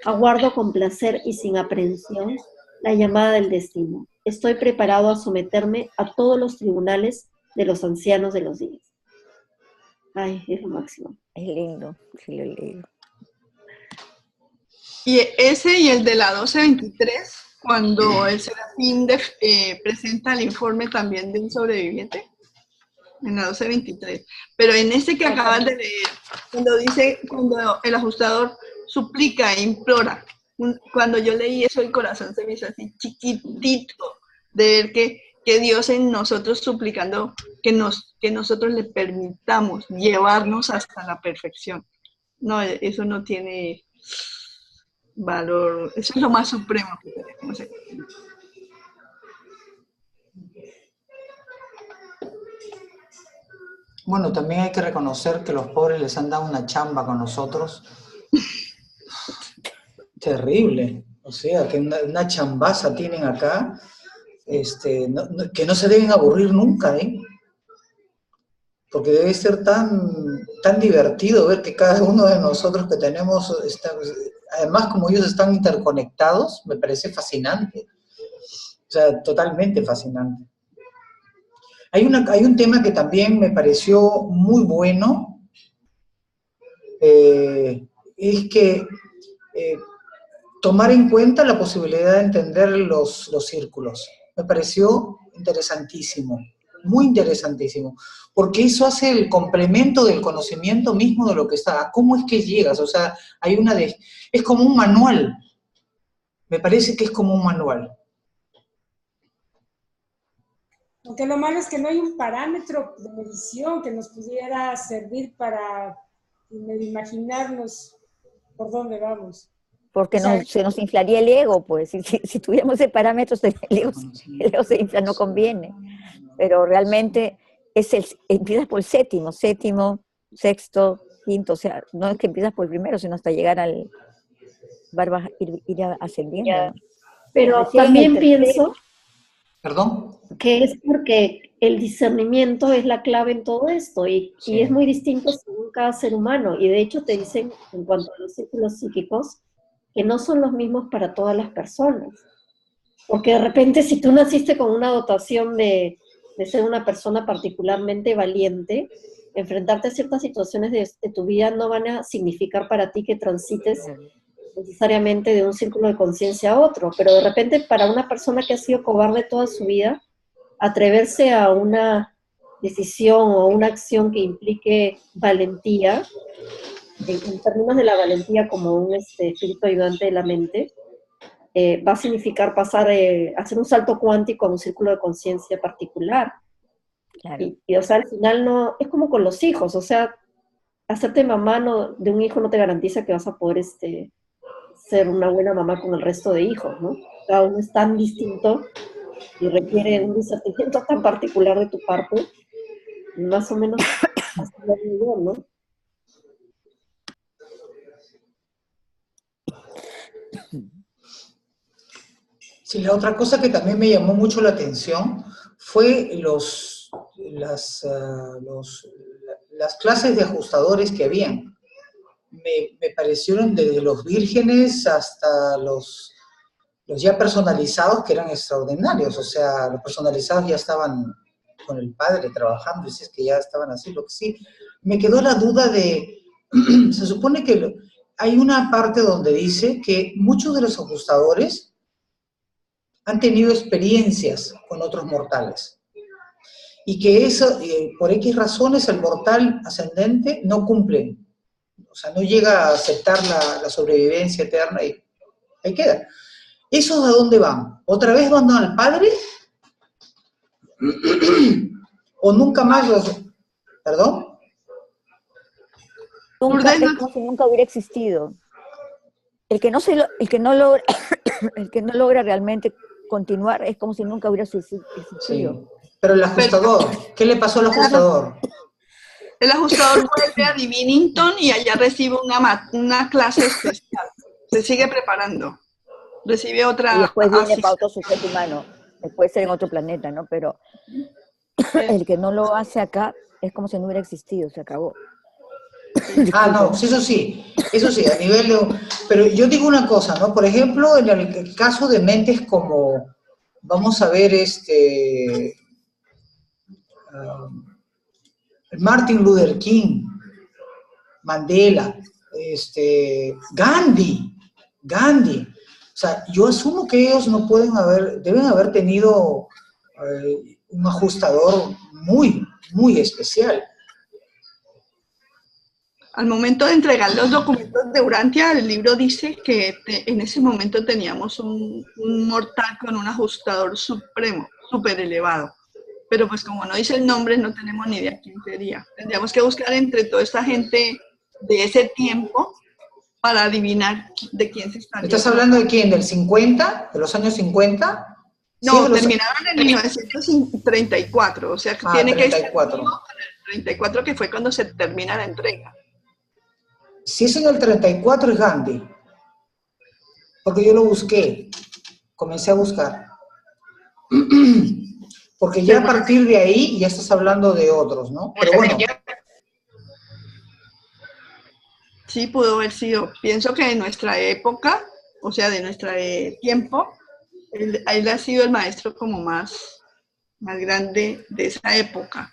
Aguardo con placer y sin aprehensión la llamada del destino. Estoy preparado a someterme a todos los tribunales de los ancianos de los días. Ay, es lo máximo. Es lindo, sí lo he leído. Y ese y el de la 1223, cuando el Serafín presenta el informe también de un sobreviviente, en la 1223. Pero en este que acabas de leer, cuando el ajustador suplica e implora, cuando yo leí eso, el corazón se me hizo así chiquitito, de ver que Dios en nosotros suplicando que nosotros le permitamos llevarnos hasta la perfección. No, eso no tiene valor, eso es lo más supremo que tenemos aquí. Bueno, también hay que reconocer que los pobres les han dado una chamba con nosotros. Terrible. O sea, que una chambaza tienen acá, que no se deben aburrir nunca, ¿eh? Porque debe ser tan divertido ver que cada uno de nosotros que tenemos, además como ellos están interconectados, me parece fascinante. O sea, totalmente fascinante. Hay un tema que también me pareció muy bueno, es que tomar en cuenta la posibilidad de entender los círculos. Me pareció interesantísimo, muy interesantísimo, porque eso hace el complemento del conocimiento mismo de lo que está. ¿Cómo es que llegas? O sea, es como un manual. Me parece que es como un manual. Aunque lo malo es que no hay un parámetro de medición que nos pudiera servir para imaginarnos por dónde vamos. Porque se nos inflaría el ego, pues. Si tuviéramos ese parámetro, el ego se infla, no conviene. Pero realmente empiezas por el séptimo, sexto, quinto. O sea, no es que empiezas por el primero, sino hasta llegar al ir ascendiendo. ¿No? Pero también pienso... ¿Perdón? Que es porque el discernimiento es la clave en todo esto y es muy distinto según cada ser humano. Y de hecho te dicen, en cuanto a los círculos psíquicos, que no son los mismos para todas las personas. Porque de repente si tú naciste con una dotación de ser una persona particularmente valiente, enfrentarte a ciertas situaciones de tu vida no van a significar para ti que transites necesariamente de un círculo de conciencia a otro, pero de repente para una persona que ha sido cobarde toda su vida, atreverse a una decisión o una acción que implique valentía, en términos de la valentía como un espíritu ayudante de la mente, va a significar hacer un salto cuántico a un círculo de conciencia particular. Claro. Y o sea, al final no, es como con los hijos, o sea, hacerte mamá de un hijo no te garantiza que vas a poder ser una buena mamá con el resto de hijos, ¿no? Cada uno es tan distinto y requiere un discernimiento tan particular de tu parte, más o menos así lo digo, ¿no? Sí, la otra cosa que también me llamó mucho la atención fue las clases de ajustadores que habían. Me parecieron desde los vírgenes hasta los ya personalizados, que eran extraordinarios. O sea, los personalizados ya estaban con el padre trabajando, y si es que ya estaban así, lo que sí. Me quedó la duda de, se supone que hay una parte donde dice que muchos de los ajustadores han tenido experiencias con otros mortales. Y que eso, por X razones, el mortal ascendente no cumple. O sea, no llega a aceptar la sobrevivencia eterna y ahí queda. ¿Esos a dónde van? ¿Otra vez van al Padre? ¿O nunca más los... ¿Perdón? Nunca, es como si nunca hubiera existido. El que no logra realmente continuar es como si nunca hubiera existido. Sí. Pero el ajustador, ¿qué le pasó al ajustador? El ajustador vuelve a Divinington y allá recibe una clase especial. Se sigue preparando. Recibe otra... Y después viene para otro sujeto humano. Puede ser en otro planeta, ¿no? Pero el que no lo hace acá es como si no hubiera existido, se acabó. Ah, no, eso sí, a nivel de... Pero yo digo una cosa, ¿no? Por ejemplo, en el caso de mentes como, vamos a ver, Martin Luther King, Mandela, Gandhi. O sea, yo asumo que ellos no deben haber tenido un ajustador muy, muy especial. Al momento de entregar los documentos de Urantia, el libro dice que en ese momento teníamos un mortal con un ajustador supremo, súper elevado. Pero pues como no dice el nombre, no tenemos ni idea quién sería. Tendríamos que buscar entre toda esta gente de ese tiempo para adivinar de quién se está. ¿Estás hablando de quién? ¿Del 50? ¿De los años 50? No, sí, terminaron en 1934, o sea que tiene 34. Que estar en el 34, que fue cuando se termina la entrega. Si es en el 34 es Gandhi, porque yo lo busqué, comencé a buscar. Porque ya a partir de ahí ya estás hablando de otros, ¿no? Pero bueno. Sí, pudo haber sido. Pienso que de nuestra época, o sea, de nuestro tiempo, él ha sido el maestro como más grande de esa época.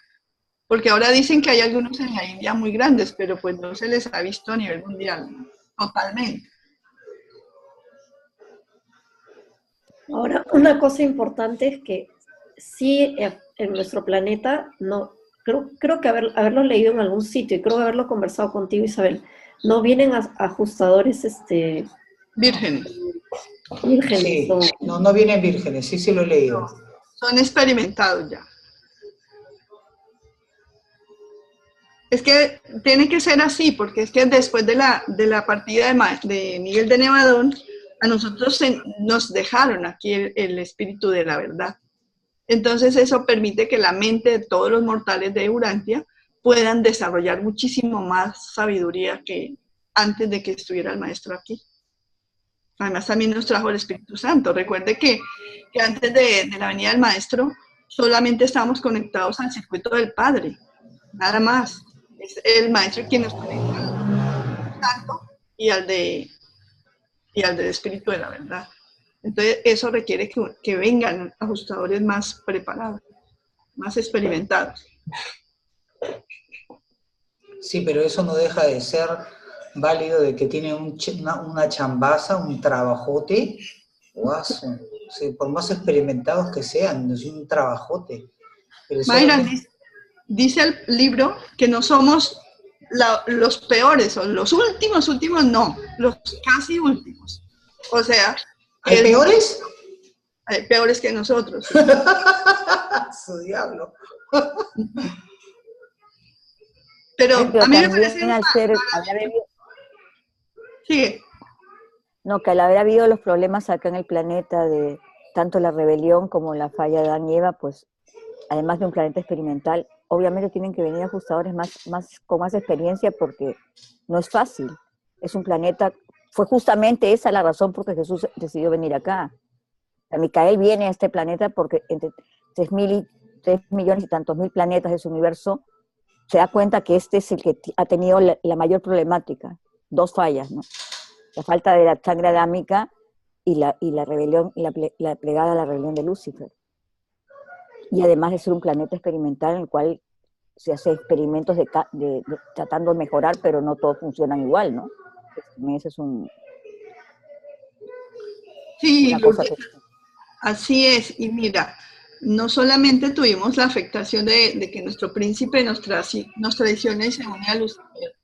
Porque ahora dicen que hay algunos en la India muy grandes, pero pues no se les ha visto a nivel mundial, ¿no? Totalmente. Ahora, una cosa importante es que sí, en nuestro planeta, no, creo que haberlo leído en algún sitio, y creo que haberlo conversado contigo, Isabel, no vienen ajustadores vírgenes. Sí, no vienen vírgenes, sí lo he leído. No, son experimentados ya. Es que tiene que ser así, porque es que después de la partida de Miguel de Nevadón, a nosotros nos dejaron aquí el espíritu de la verdad. Entonces eso permite que la mente de todos los mortales de Urantia puedan desarrollar muchísimo más sabiduría que antes de que estuviera el maestro aquí. Además también nos trajo el Espíritu Santo. Recuerde que antes de la venida del maestro solamente estábamos conectados al circuito del Padre, nada más. Es el maestro quien nos conecta al Santo y al del Espíritu de la verdad. Entonces eso requiere que vengan ajustadores más preparados, más experimentados. Sí, pero eso no deja de ser válido, de que tiene una chambaza, un trabajote, guaso. O sea, por más experimentados que sean, es un trabajote. Mayra, dice el libro que no somos los peores, o los últimos, no, los casi últimos. O sea... ¿Hay peores? Hay peores que nosotros. Su diablo. Pero a mí me parece... Sigue. No, que al haber habido los problemas acá en el planeta de tanto la rebelión como la falla de Adán y Eva, pues además de un planeta experimental, obviamente tienen que venir ajustadores con más experiencia, porque no es fácil. Es un planeta, fue justamente esa la razón por que Jesús decidió venir acá. sea, Micael viene a este planeta porque entre 3 millones y tantos mil planetas de su universo se da cuenta que este es el que ha tenido la mayor problemática. 2 fallas, ¿no? La falta de la sangre adámica y la rebelión, la plegada a la rebelión de Lucifer. Y además de ser un planeta experimental en el cual se hace experimentos tratando de mejorar, pero no todos funcionan igual, ¿no? Ese es Sí, una cosa que... así es. Y mira, no solamente tuvimos la afectación de que nuestro príncipe nos traiciona y se une a Lucifer,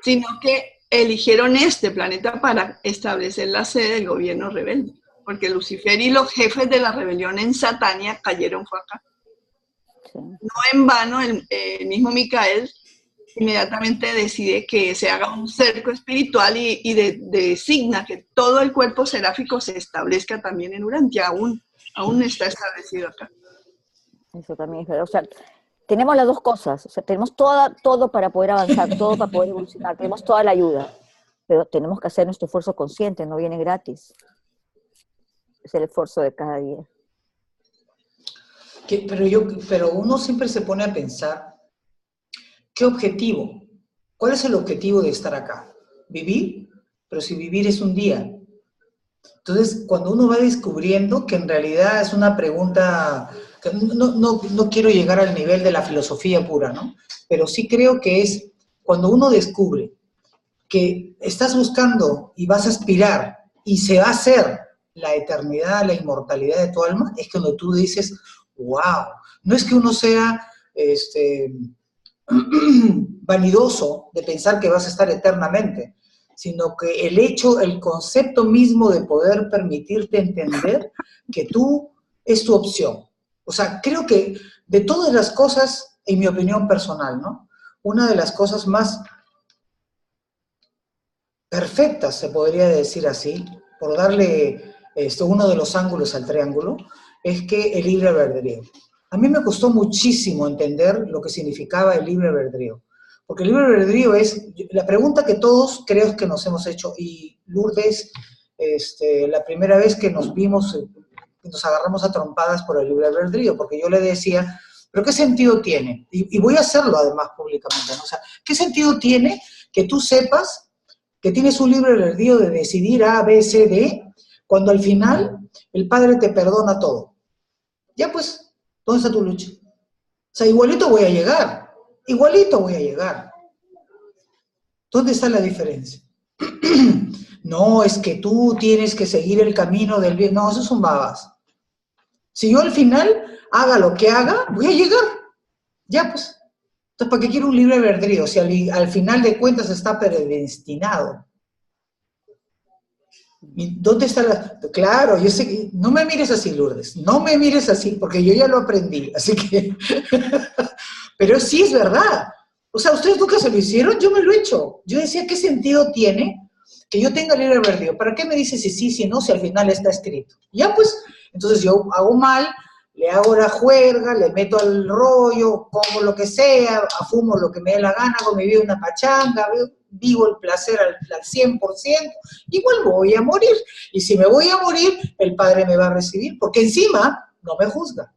sino que eligieron este planeta para establecer la sede del gobierno rebelde, porque Lucifer y los jefes de la rebelión en Satania cayeron fue acá. Sí. No en vano, el mismo Micael inmediatamente decide que se haga un cerco espiritual y designa que todo el cuerpo seráfico se establezca también en Urantia, aún está establecido acá. Eso también es verdad. O sea, tenemos las dos cosas. O sea, tenemos todo para poder avanzar, todo para poder evolucionar, tenemos toda la ayuda, pero tenemos que hacer nuestro esfuerzo consciente, no viene gratis. Es el esfuerzo de cada día. Pero uno siempre se pone a pensar, ¿qué objetivo? ¿Cuál es el objetivo de estar acá? ¿Vivir? Pero si vivir es un día. Entonces, cuando uno va descubriendo que en realidad es una pregunta, que no quiero llegar al nivel de la filosofía pura, ¿no? Pero sí creo que es cuando uno descubre que estás buscando y vas a aspirar y se va a hacer la eternidad, la inmortalidad de tu alma, es cuando tú dices, wow, no es que uno sea vanidoso de pensar que vas a estar eternamente, sino que el concepto mismo de poder permitirte entender que tú es tu opción. O sea, creo que de todas las cosas, en mi opinión personal, ¿no? Una de las cosas más perfectas, se podría decir así, por darle uno de los ángulos al triángulo, es que el libre albedrío. A mí me costó muchísimo entender lo que significaba el libre albedrío. Porque el libre albedrío es la pregunta que todos creo que nos hemos hecho. Y Lourdes, la primera vez que nos vimos, nos agarramos a trompadas por el libre albedrío, porque yo le decía, ¿pero qué sentido tiene? Y voy a hacerlo además públicamente, ¿no? O sea, ¿qué sentido tiene que tú sepas que tienes un libre albedrío de decidir A, B, C, D, cuando al final el Padre te perdona todo? Ya pues, ¿dónde está tu lucha? O sea, igualito voy a llegar. ¿Dónde está la diferencia? No, es que tú tienes que seguir el camino del bien. No, eso son babas. Si yo al final haga lo que haga, voy a llegar. Ya pues. Entonces, ¿para qué quiero un libre albedrío? Si al final de cuentas está predestinado. ¿Dónde está la...? Claro, yo sé que... No me mires así, Lourdes. No me mires así, porque yo ya lo aprendí. Así que... Pero sí es verdad. O sea, ¿ustedes nunca se lo hicieron? Yo me lo he hecho. Yo decía, ¿qué sentido tiene que yo tenga libre albedrío? ¿Para qué me dices si no, si al final está escrito? Ya pues, entonces yo hago mal, le hago la juerga, le meto al rollo, como lo que sea, fumo lo que me dé la gana, hago mi vida una pachanga, vivo el placer al 100%, igual voy a morir. Y si me voy a morir, el Padre me va a recibir, porque encima no me juzga.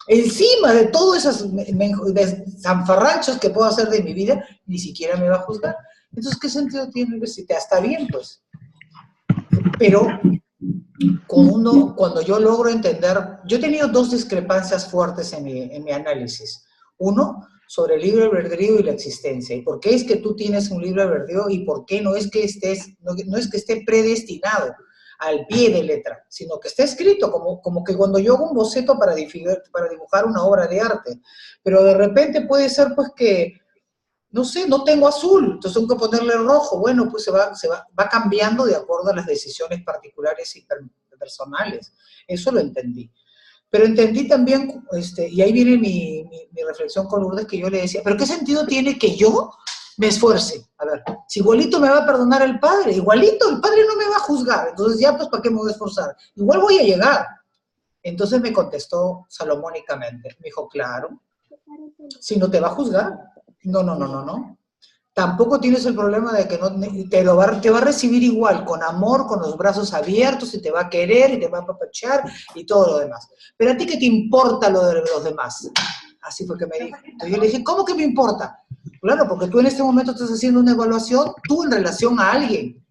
Encima de todos esos zanfarranchos que puedo hacer de mi vida, ni siquiera me va a juzgar. Entonces, ¿qué sentido tiene? Si te está bien, pues. Pero cuando yo logro entender, yo he tenido 2 discrepancias fuertes en mi análisis. Uno, sobre el libre albedrío y la existencia. ¿Y por qué es que tú tienes un libre albedrío y por qué no es que esté predestinado al pie de letra, sino que está escrito como que cuando yo hago un boceto para dibujar una obra de arte, pero de repente puede ser pues que, no sé, no tengo azul, entonces tengo que ponerle rojo. Bueno, pues va cambiando de acuerdo a las decisiones particulares y personales. Eso lo entendí. Pero entendí también, y ahí viene mi reflexión con Lourdes, que yo le decía, ¿pero qué sentido tiene que yo me esfuerce? A ver, si igualito me va a perdonar el Padre, igualito, el Padre no me va a juzgar, entonces ya, pues, ¿para qué me voy a esforzar? Igual voy a llegar. Entonces me contestó salomónicamente, me dijo, claro, si no te va a juzgar, no. tampoco tienes el problema de que no, te va a recibir igual, con amor, con los brazos abiertos, y te va a querer, y te va a apapachar, y todo lo demás. Pero a ti, ¿qué te importa lo de los demás? Así fue que me dijo. Entonces yo le dije, ¿cómo que me importa? Claro, porque tú en este momento estás haciendo una evaluación, tú en relación a alguien.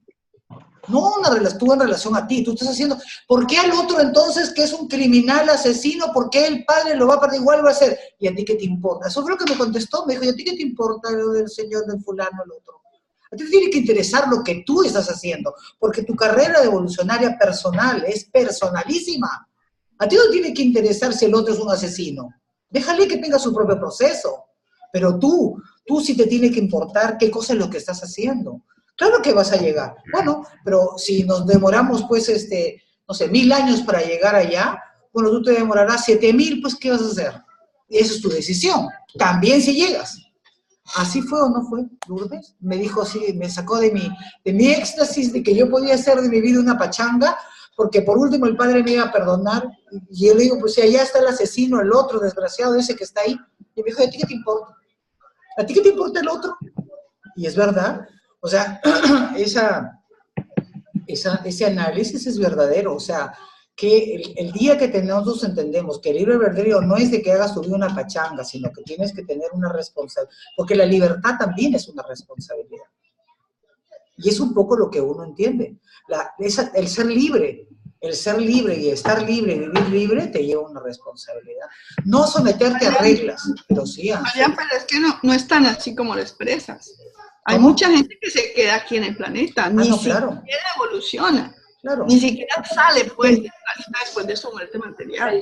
No tú en relación a ti, tú estás haciendo, ¿por qué al otro entonces que es un criminal, asesino, por qué el padre lo va a perder igual va a hacer? ¿Y a ti qué te importa? Eso fue lo que me contestó, me dijo, ¿y a ti qué te importa lo del señor, del fulano, el otro? A ti te tiene que interesar lo que tú estás haciendo, porque tu carrera evolucionaria personal es personalísima. A ti no tiene que interesar si el otro es un asesino, déjale que tenga su propio proceso, pero tú sí te tiene que importar qué cosa es lo que estás haciendo. Claro que vas a llegar. Bueno, pero si nos demoramos, pues, no sé, 1000 años para llegar allá, bueno, tú te demorarás 7000, pues, ¿qué vas a hacer? Y esa es tu decisión. También si llegas. ¿Así fue o no fue, Lourdes? Me dijo así, me sacó de mi éxtasis de que yo podía hacer de mi vida una pachanga, porque por último el padre me iba a perdonar. Y yo le digo, pues, si allá está el asesino, el otro desgraciado ese que está ahí. Y me dijo, ¿a ti qué te importa? ¿A ti qué te importa el otro? Y es verdad. O sea, ese análisis es verdadero. O sea, que el día que nosotros entendemos que el libre albedrío no es de que hagas tu vida una pachanga, sino que tienes que tener una responsabilidad, porque la libertad también es una responsabilidad. Y es un poco lo que uno entiende. El ser libre y estar libre y vivir libre te lleva una responsabilidad. No someterte a reglas, pero sí a... Marian, pero es que no es tan así como lo expresas. Hay mucha gente que se queda aquí en el planeta, ni siquiera evoluciona, ni siquiera sale pues, después de su muerte material.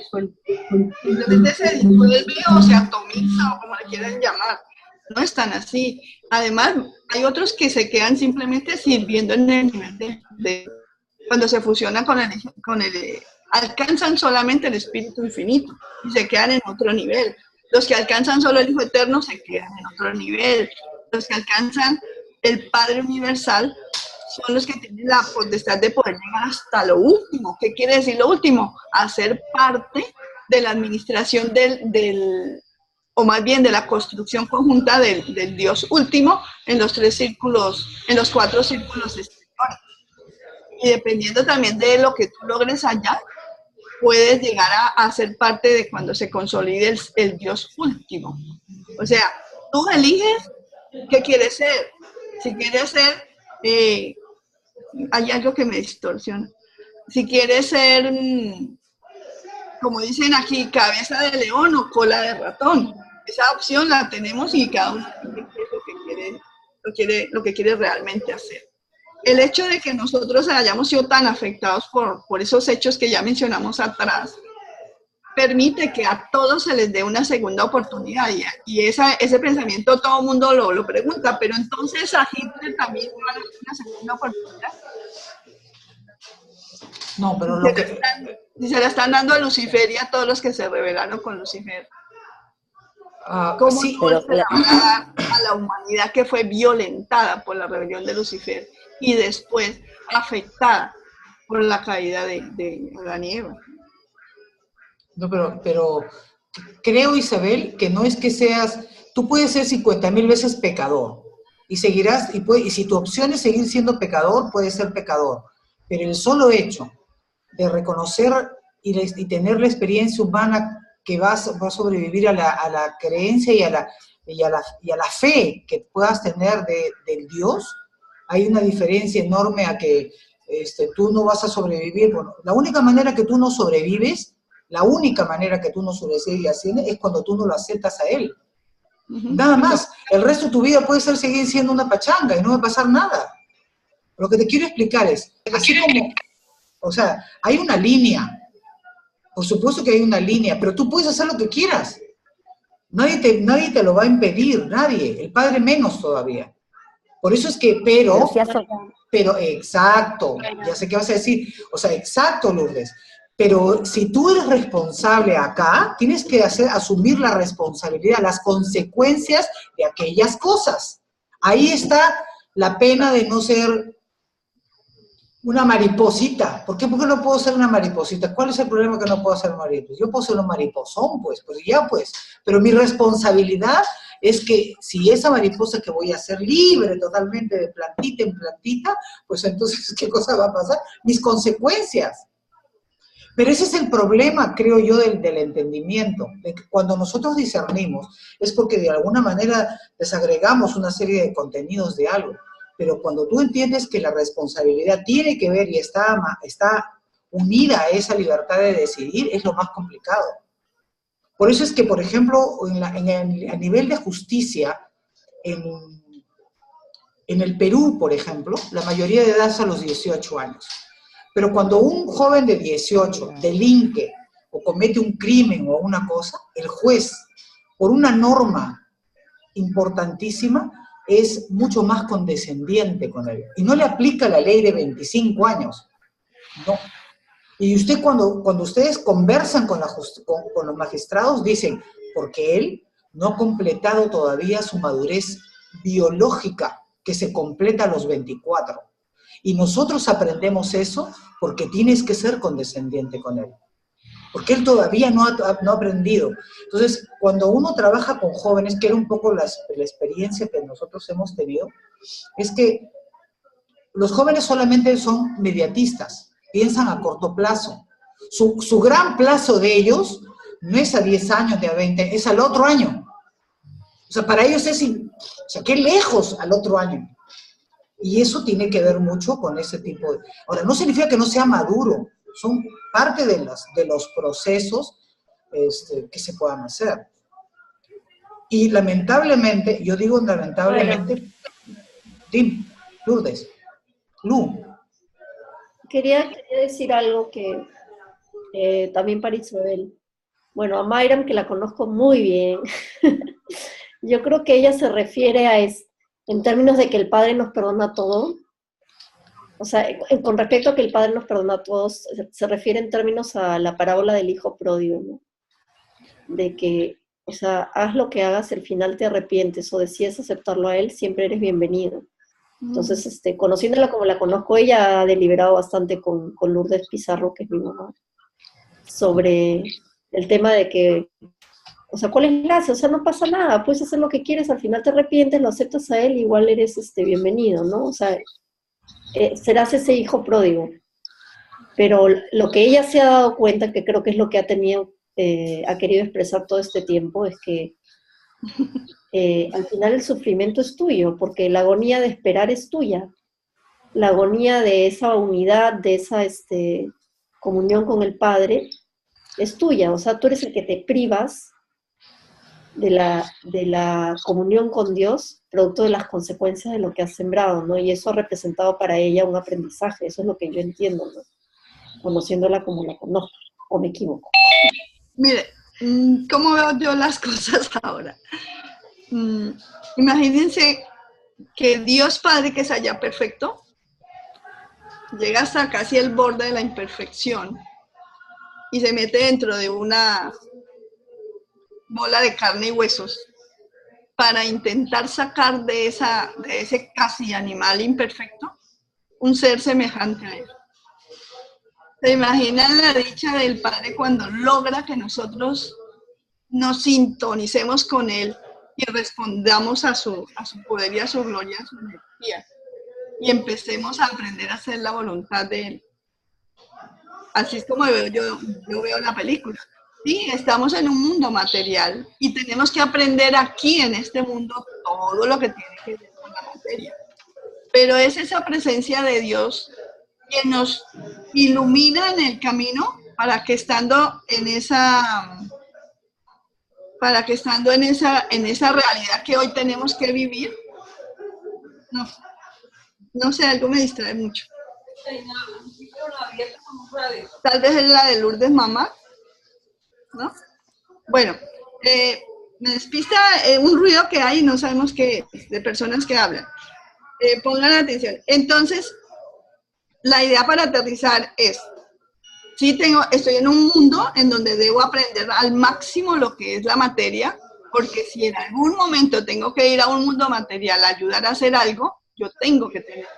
Simplemente se disuelve o se atomiza o como le quieran llamar. No es tan así. Además, hay otros que se quedan simplemente sirviendo en el nivel de cuando se fusionan con el alcanzan solamente el espíritu infinito y se quedan en otro nivel. Los que alcanzan solo el Hijo Eterno se quedan en otro nivel. Los que alcanzan el Padre Universal son los que tienen la potestad de poder llegar hasta lo último. ¿Qué quiere decir lo último? Hacer parte de la administración o más bien de la construcción conjunta del Dios último en los 4 círculos exteriores. Y dependiendo también de lo que tú logres allá, puedes llegar a ser parte de cuando se consolide el Dios último. O sea, tú eliges qué quieres ser. Si quieres ser, hay algo que me distorsiona. Si quieres ser, como dicen aquí, cabeza de león o cola de ratón, esa opción la tenemos y cada uno lo que quiere realmente hacer. El hecho de que nosotros hayamos sido tan afectados por esos hechos que ya mencionamos atrás, permite que a todos se les dé una segunda oportunidad y ese pensamiento todo el mundo lo pregunta, pero entonces a Hitler también le van a dar una segunda oportunidad. No, pero se la están dando a Lucifer y a todos los que se rebelaron con Lucifer. ¿Cómo sí, no se la van a dar a la humanidad que fue violentada por la rebelión de Lucifer y después afectada por la caída de Adán y Eva? No, pero creo, Isabel, que no es que tú puedes ser 50,000 veces pecador y seguirás, y si tu opción es seguir siendo pecador, puedes ser pecador, pero el solo hecho de reconocer y tener la experiencia humana que va a sobrevivir a la creencia y a la fe que puedas tener del Dios, hay una diferencia enorme a que tú no vas a sobrevivir. Bueno, la única manera que tú no sobrevives es cuando tú no lo aceptas a Él. Nada más. El resto de tu vida puede seguir siendo una pachanga y no va a pasar nada. Lo que te quiero explicar es, así como, o sea, hay una línea. Por supuesto que hay una línea, pero tú puedes hacer lo que quieras. Nadie te lo va a impedir, nadie. El Padre menos todavía. Por eso es que, pero, exacto, ya sé qué vas a decir. O sea, exacto, Lourdes. Pero si tú eres responsable acá, tienes que asumir la responsabilidad, las consecuencias de aquellas cosas. Ahí está la pena de no ser una mariposita. ¿Por qué? Porque no puedo ser una mariposita. ¿Cuál es el problema que no puedo ser mariposita? Yo puedo ser un mariposón, pues ya pues. Pero mi responsabilidad es que si esa mariposa que voy a hacer libre totalmente de plantita en plantita, pues entonces, ¿qué cosa va a pasar? Mis consecuencias. Pero ese es el problema, creo yo, del entendimiento. De que cuando nosotros discernimos, es porque de alguna manera desagregamos una serie de contenidos de algo. Pero cuando tú entiendes que la responsabilidad tiene que ver y está unida a esa libertad de decidir, es lo más complicado. Por eso es que, por ejemplo, a nivel de justicia, en el Perú, por ejemplo, la mayoría de edad es a los 18 años. Pero cuando un joven de 18 delinque o comete un crimen o una cosa, el juez, por una norma importantísima, es mucho más condescendiente con él. Y no le aplica la ley de 25 años. No. Y usted cuando ustedes conversan con los magistrados, dicen, porque él no ha completado todavía su madurez biológica, que se completa a los 24. Y nosotros aprendemos eso porque tienes que ser condescendiente con él. Porque él todavía no ha aprendido. Entonces, cuando uno trabaja con jóvenes, que era un poco la experiencia que nosotros hemos tenido, es que los jóvenes solamente son mediatistas, piensan a corto plazo. Su gran plazo de ellos no es a 10 años, ni a 20, es al otro año. O sea, para ellos qué lejos al otro año. Y eso tiene que ver mucho con ese tipo de... Ahora, no significa que no sea maduro, son parte de los procesos que se puedan hacer. Y lamentablemente, yo digo lamentablemente, Tim, Lourdes, Lu. Quería decir algo que también para Isabel. Bueno, a Mayram, que la conozco muy bien, yo creo que ella se refiere a en términos de que el Padre nos perdona todo. O sea, con respecto a que el Padre nos perdona a todos, se refiere en términos a la parábola del hijo pródigo, ¿no? De que, o sea, haz lo que hagas, al final te arrepientes o decides aceptarlo a Él, siempre eres bienvenido. Entonces, conociéndola como la conozco, ella ha deliberado bastante con Lourdes Pizarro, que es mi mamá, sobre el tema de que, o sea, ¿cuál es la gracia? O sea, no pasa nada, puedes hacer lo que quieres, al final te arrepientes, lo aceptas a Él, igual eres bienvenido, ¿no? O sea, serás ese hijo pródigo. Pero lo que ella se ha dado cuenta, que creo que es lo que ha querido expresar todo este tiempo, es que al final el sufrimiento es tuyo, porque la agonía de esperar es tuya. La agonía de esa unidad, de esa comunión con el Padre, es tuya. O sea, tú eres el que te privas de la comunión con Dios, producto de las consecuencias de lo que has sembrado, ¿no? Y eso ha representado para ella un aprendizaje, eso es lo que yo entiendo, ¿no? Conociéndola como la conozco, o me equivoco. Mire, ¿cómo veo yo las cosas ahora? Imagínense que Dios Padre, que es allá perfecto, llega hasta casi el borde de la imperfección y se mete dentro de una bola de carne y huesos para intentar sacar de ese casi animal imperfecto un ser semejante a él. ¿Se imaginan la dicha del Padre cuando logra que nosotros nos sintonicemos con Él y respondamos a su poder y a su gloria, a su energía, y empecemos a aprender a hacer la voluntad de Él? Así es como yo veo la película. Sí, estamos en un mundo material y tenemos que aprender aquí en este mundo todo lo que tiene que ver con la materia. Pero es esa presencia de Dios que nos ilumina en el camino para que estando en esa realidad que hoy tenemos que vivir, no sé, algo me distrae mucho. Tal vez es la de Lourdes Mamá, ¿no? Bueno, me despista un ruido que hay y no sabemos qué es, de personas que hablan. Pongan atención. Entonces, la idea para aterrizar es, estoy en un mundo en donde debo aprender al máximo lo que es la materia, porque si en algún momento tengo que ir a un mundo material a ayudar a hacer algo, yo tengo que tener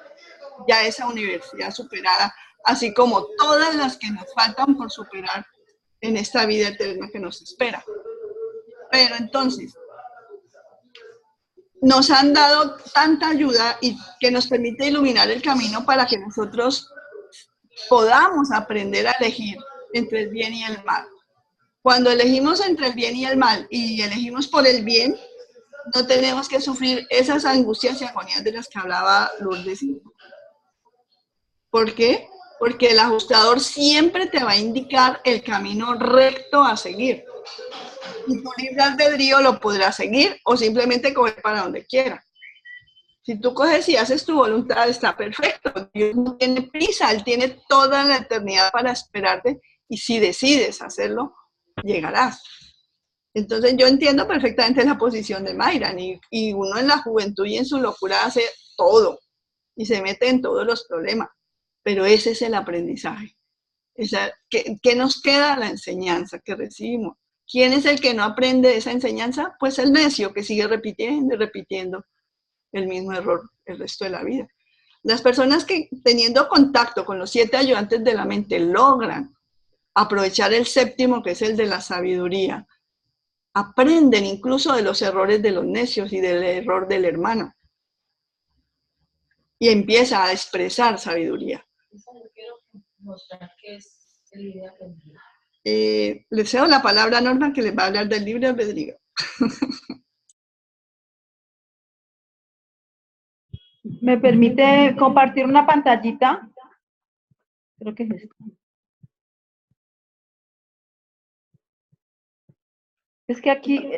ya esa universidad superada, así como todas las que nos faltan por superar en esta vida eterna que nos espera. Pero entonces, nos han dado tanta ayuda y que nos permite iluminar el camino para que nosotros podamos aprender a elegir entre el bien y el mal. Cuando elegimos entre el bien y el mal y elegimos por el bien, no tenemos que sufrir esas angustias y agonías de las que hablaba Lourdes. ¿Por qué? Porque el ajustador siempre te va a indicar el camino recto a seguir. Y tu libre albedrío lo podrás seguir o simplemente coger para donde quiera. Si tú coges y haces tu voluntad, está perfecto. Dios no tiene prisa, Él tiene toda la eternidad para esperarte y si decides hacerlo, llegarás. Entonces yo entiendo perfectamente la posición de Mayran y uno en la juventud y en su locura hace todo y se mete en todos los problemas, pero ese es el aprendizaje. ¿Qué nos queda? La enseñanza que recibimos. ¿Quién es el que no aprende esa enseñanza? Pues el necio que sigue repitiendo y repitiendo el mismo error el resto de la vida. Las personas que teniendo contacto con los 7 ayudantes de la mente logran aprovechar el séptimo, que es el de la sabiduría, aprenden incluso de los errores de los necios y del error del hermano. Y empieza a expresar sabiduría. Le cedo la palabra a Norma, que les va a hablar del libre albedrío. ¿Me permite compartir una pantallita? Creo que es esto. Es que aquí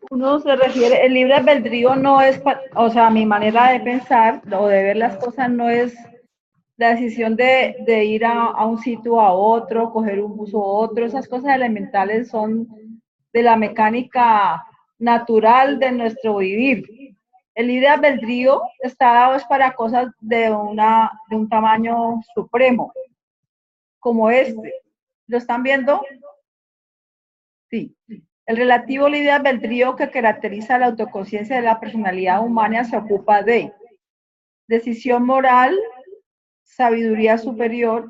uno se refiere, el libre albedrío no es, o sea, mi manera de pensar o de ver las cosas no es la decisión de ir a un sitio a otro, coger un bus o otro, esas cosas elementales son de la mecánica natural de nuestro vivir. El libre albedrío está dado es para cosas de un tamaño supremo, como este. ¿Lo están viendo? Sí. El relativo libre albedrío que caracteriza la autoconciencia de la personalidad humana se ocupa de decisión moral, sabiduría superior,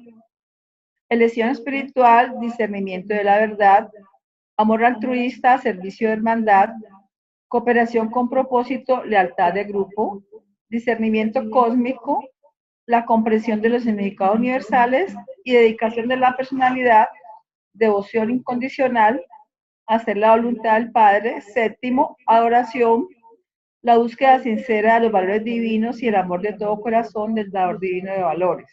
elección espiritual, discernimiento de la verdad, amor altruista, servicio de hermandad, cooperación con propósito, lealtad de grupo, discernimiento cósmico, la comprensión de los significados universales y dedicación de la personalidad, devoción incondicional, hacer la voluntad del Padre, séptimo, adoración, la búsqueda sincera de los valores divinos y el amor de todo corazón del dador divino de valores.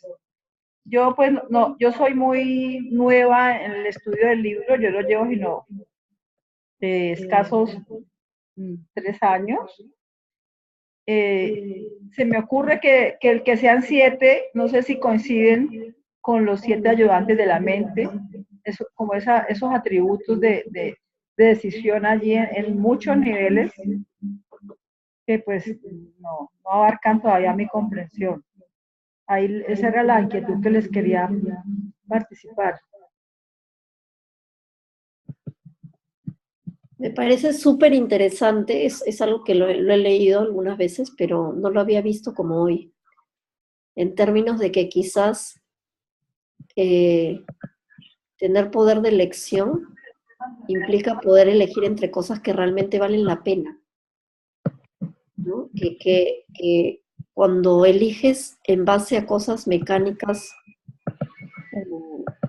Yo pues no, yo soy muy nueva en el estudio del libro, yo lo llevo sino escasos 3 años. Se me ocurre que el que sean 7, no sé si coinciden con los 7 ayudantes de la mente, eso, como esos atributos de decisión allí en muchos niveles que pues no abarcan todavía mi comprensión. Ahí esa era la inquietud que les quería participar. Me parece súper interesante, es algo que lo he leído algunas veces, pero no lo había visto como hoy, en términos de que quizás tener poder de elección implica poder elegir entre cosas que realmente valen la pena, ¿no? Que cuando eliges en base a cosas mecánicas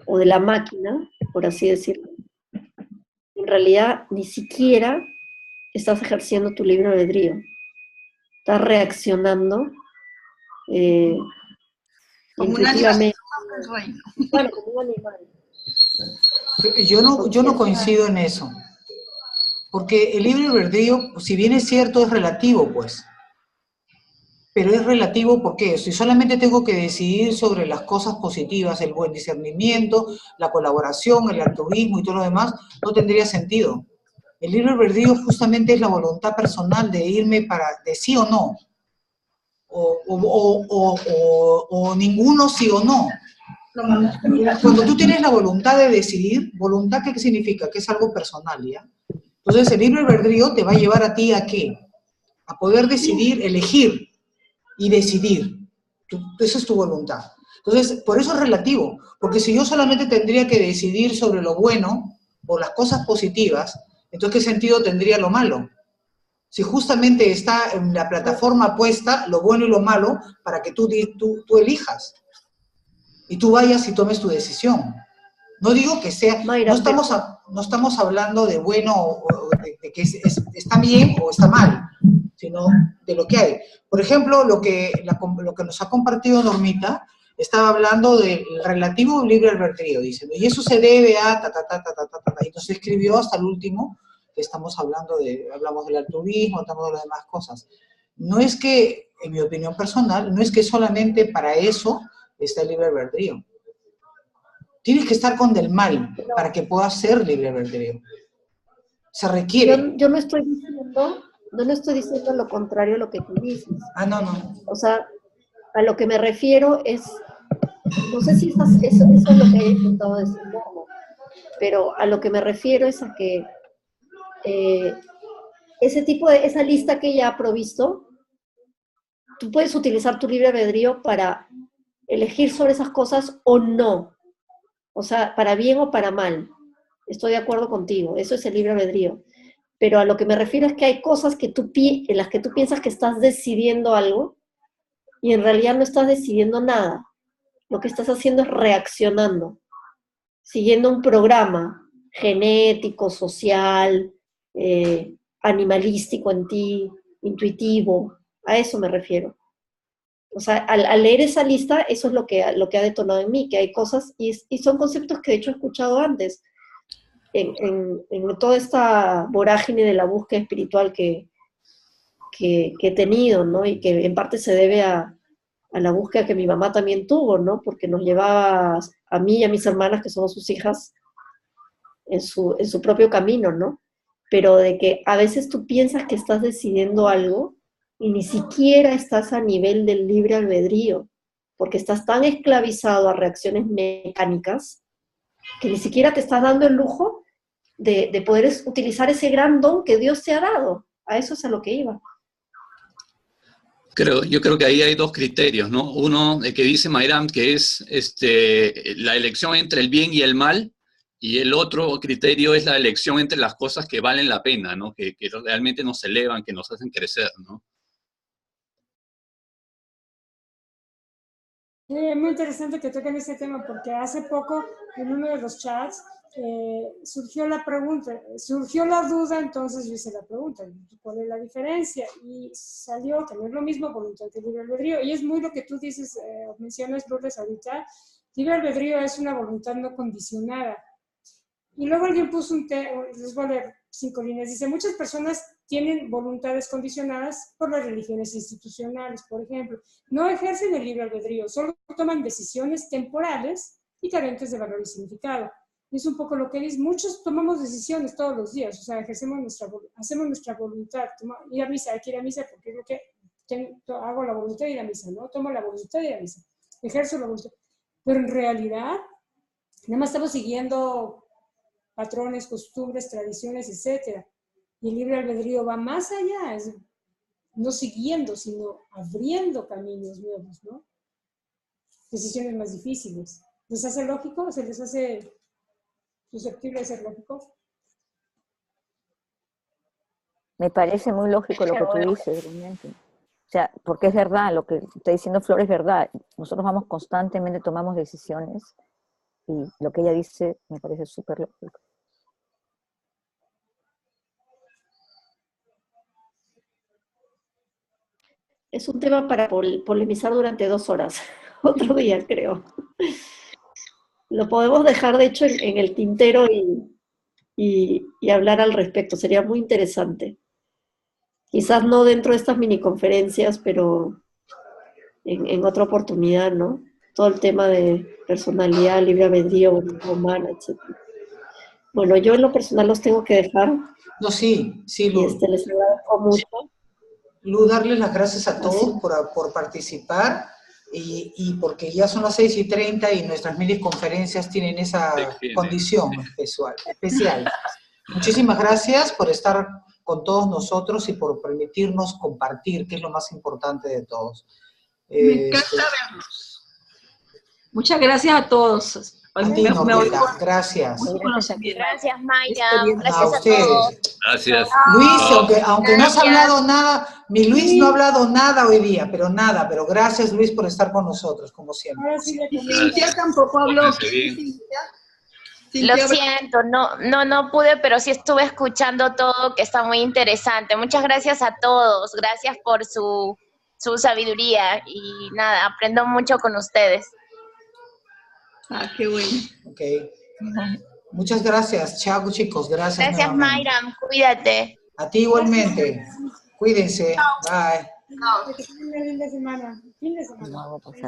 o de la máquina, por así decirlo, en realidad ni siquiera estás ejerciendo tu libre albedrío. Estás reaccionando como un animal. Bueno, como un animal. Yo no coincido en eso. Porque el libre albedrío, si bien es cierto, es relativo, pues. Pero es relativo porque si solamente tengo que decidir sobre las cosas positivas, el buen discernimiento, la colaboración, el altruismo y todo lo demás, no tendría sentido. El libre albedrío justamente es la voluntad personal de irme de sí o no, o ninguno sí o no. Cuando tú tienes la voluntad de decidir, ¿voluntad qué significa? Que es algo personal, ¿ya? Entonces el libre albedrío te va a llevar a ti ¿a qué? A poder decidir, elegir y decidir. Esa es tu voluntad. Entonces, por eso es relativo, porque si yo solamente tendría que decidir sobre lo bueno o las cosas positivas, entonces ¿qué sentido tendría lo malo? Si justamente está en la plataforma puesta lo bueno y lo malo para que tú elijas. Y tú vayas y tomes tu decisión. No digo que sea, Mayra, no estamos hablando de bueno o de que está bien o está mal, sino de lo que hay. Por ejemplo, lo que nos ha compartido Normita, estaba hablando del relativo libre albedrío, dice, y eso se debe a y nos escribió hasta el último, que hablamos del altruismo, hablamos de las demás cosas. No es que, en mi opinión personal, no es que solamente para eso está el libre albedrío. Tienes que estar con del mal para que puedas ser libre albedrío. Se requiere. Yo no estoy diciendo lo contrario a lo que tú dices. No. O sea, a lo que me refiero es, no sé si eso es lo que he intentado decir, no, pero a lo que me refiero es a que esa lista que ella ha provisto, tú puedes utilizar tu libre albedrío para elegir sobre esas cosas o no. O sea, para bien o para mal. Estoy de acuerdo contigo, eso es el libre albedrío. Pero a lo que me refiero es que hay cosas en las que tú piensas que estás decidiendo algo y en realidad no estás decidiendo nada. Lo que estás haciendo es reaccionando, siguiendo un programa genético, social, animalístico en ti, intuitivo. A eso me refiero. O sea, al leer esa lista, eso es lo que ha detonado en mí, que hay cosas, y son conceptos que de hecho he escuchado antes, en toda esta vorágine de la búsqueda espiritual que he tenido, ¿no? Y que en parte se debe a la búsqueda que mi mamá también tuvo, ¿no? Porque nos llevaba a mí y a mis hermanas, que somos sus hijas, en su propio camino, ¿no? Pero de que a veces tú piensas que estás decidiendo algo, y ni siquiera estás a nivel del libre albedrío, porque estás tan esclavizado a reacciones mecánicas que ni siquiera te estás dando el lujo de poder utilizar ese gran don que Dios te ha dado. A eso es a lo que iba. Yo creo que ahí hay dos criterios, ¿no? Uno, el que dice Mayram, que es la elección entre el bien y el mal, y el otro criterio es la elección entre las cosas que valen la pena, ¿no? Que realmente nos elevan, que nos hacen crecer, ¿no? Muy interesante que toquen este tema, porque hace poco en uno de los chats surgió la duda, entonces yo hice la pregunta, ¿cuál es la diferencia? Y salió que no es lo mismo voluntad que libre albedrío, y es muy lo que tú dices, mencionas, Lourdes, ahorita. Libre albedrío es una voluntad no condicionada. Y luego alguien puso les voy a leer 5 líneas, dice, muchas personas tienen voluntades condicionadas por las religiones institucionales, por ejemplo. No ejercen el libre albedrío, solo toman decisiones temporales y carentes de valor y significado. Y es un poco lo que dice, muchos tomamos decisiones todos los días, o sea, hacemos nuestra voluntad, ir a misa, hay que ir a misa porque es lo que hago, la voluntad de ir a misa, ¿no? Tomo la voluntad de ir a misa, ejerzo la voluntad. Pero en realidad, nada más estamos siguiendo patrones, costumbres, tradiciones, etcétera. Y el libre albedrío va más allá, es no siguiendo, sino abriendo caminos nuevos, ¿no? Decisiones más difíciles. ¿Les hace lógico? ¿Se les hace susceptible de ser lógico? Me parece muy lógico lo que tú dices, realmente. O sea, porque es verdad, lo que está diciendo Flor es verdad. Nosotros vamos constantemente, tomamos decisiones, y lo que ella dice me parece súper lógico. Es un tema para polemizar durante 2 horas. Otro día, creo. Lo podemos dejar, de hecho, en el tintero y hablar al respecto. Sería muy interesante. Quizás no dentro de estas miniconferencias, pero en otra oportunidad, ¿no? Todo el tema de personalidad, libre albedrío, voluntad humana, etc. Bueno, yo en lo personal los tengo que dejar. No, sí, Lu. Les agradezco mucho. Lu, darles las gracias a todos por participar, y porque ya son las 6:30 y nuestras miniconferencias tienen esa condición especial. Muchísimas gracias por estar con todos nosotros y por permitirnos compartir, que es lo más importante de todos. Me encanta verlos. Muchas gracias a todos. A ti, Norberta, gracias. Gracias, Mayra. A Gracias a todos. ustedes. Gracias. Luis, aunque no has Gracias. hablado nada, mi Luis no ha hablado nada hoy día, pero gracias, Luis, por estar con nosotros, como siempre. Ahora sí, Cintia tampoco habló. Pórtense bien. Lo siento, no pude, pero sí estuve escuchando todo, que está muy interesante. Muchas gracias a todos. Gracias por su sabiduría. Y nada, aprendo mucho con ustedes. Ah, qué bueno. Ok. Muchas gracias. Chao, chicos. Gracias. Gracias, nuevamente. Mayra. Cuídate. A ti igualmente. Cuídense. Bye. Que tengan una linda semana. Fin de semana. No, pues,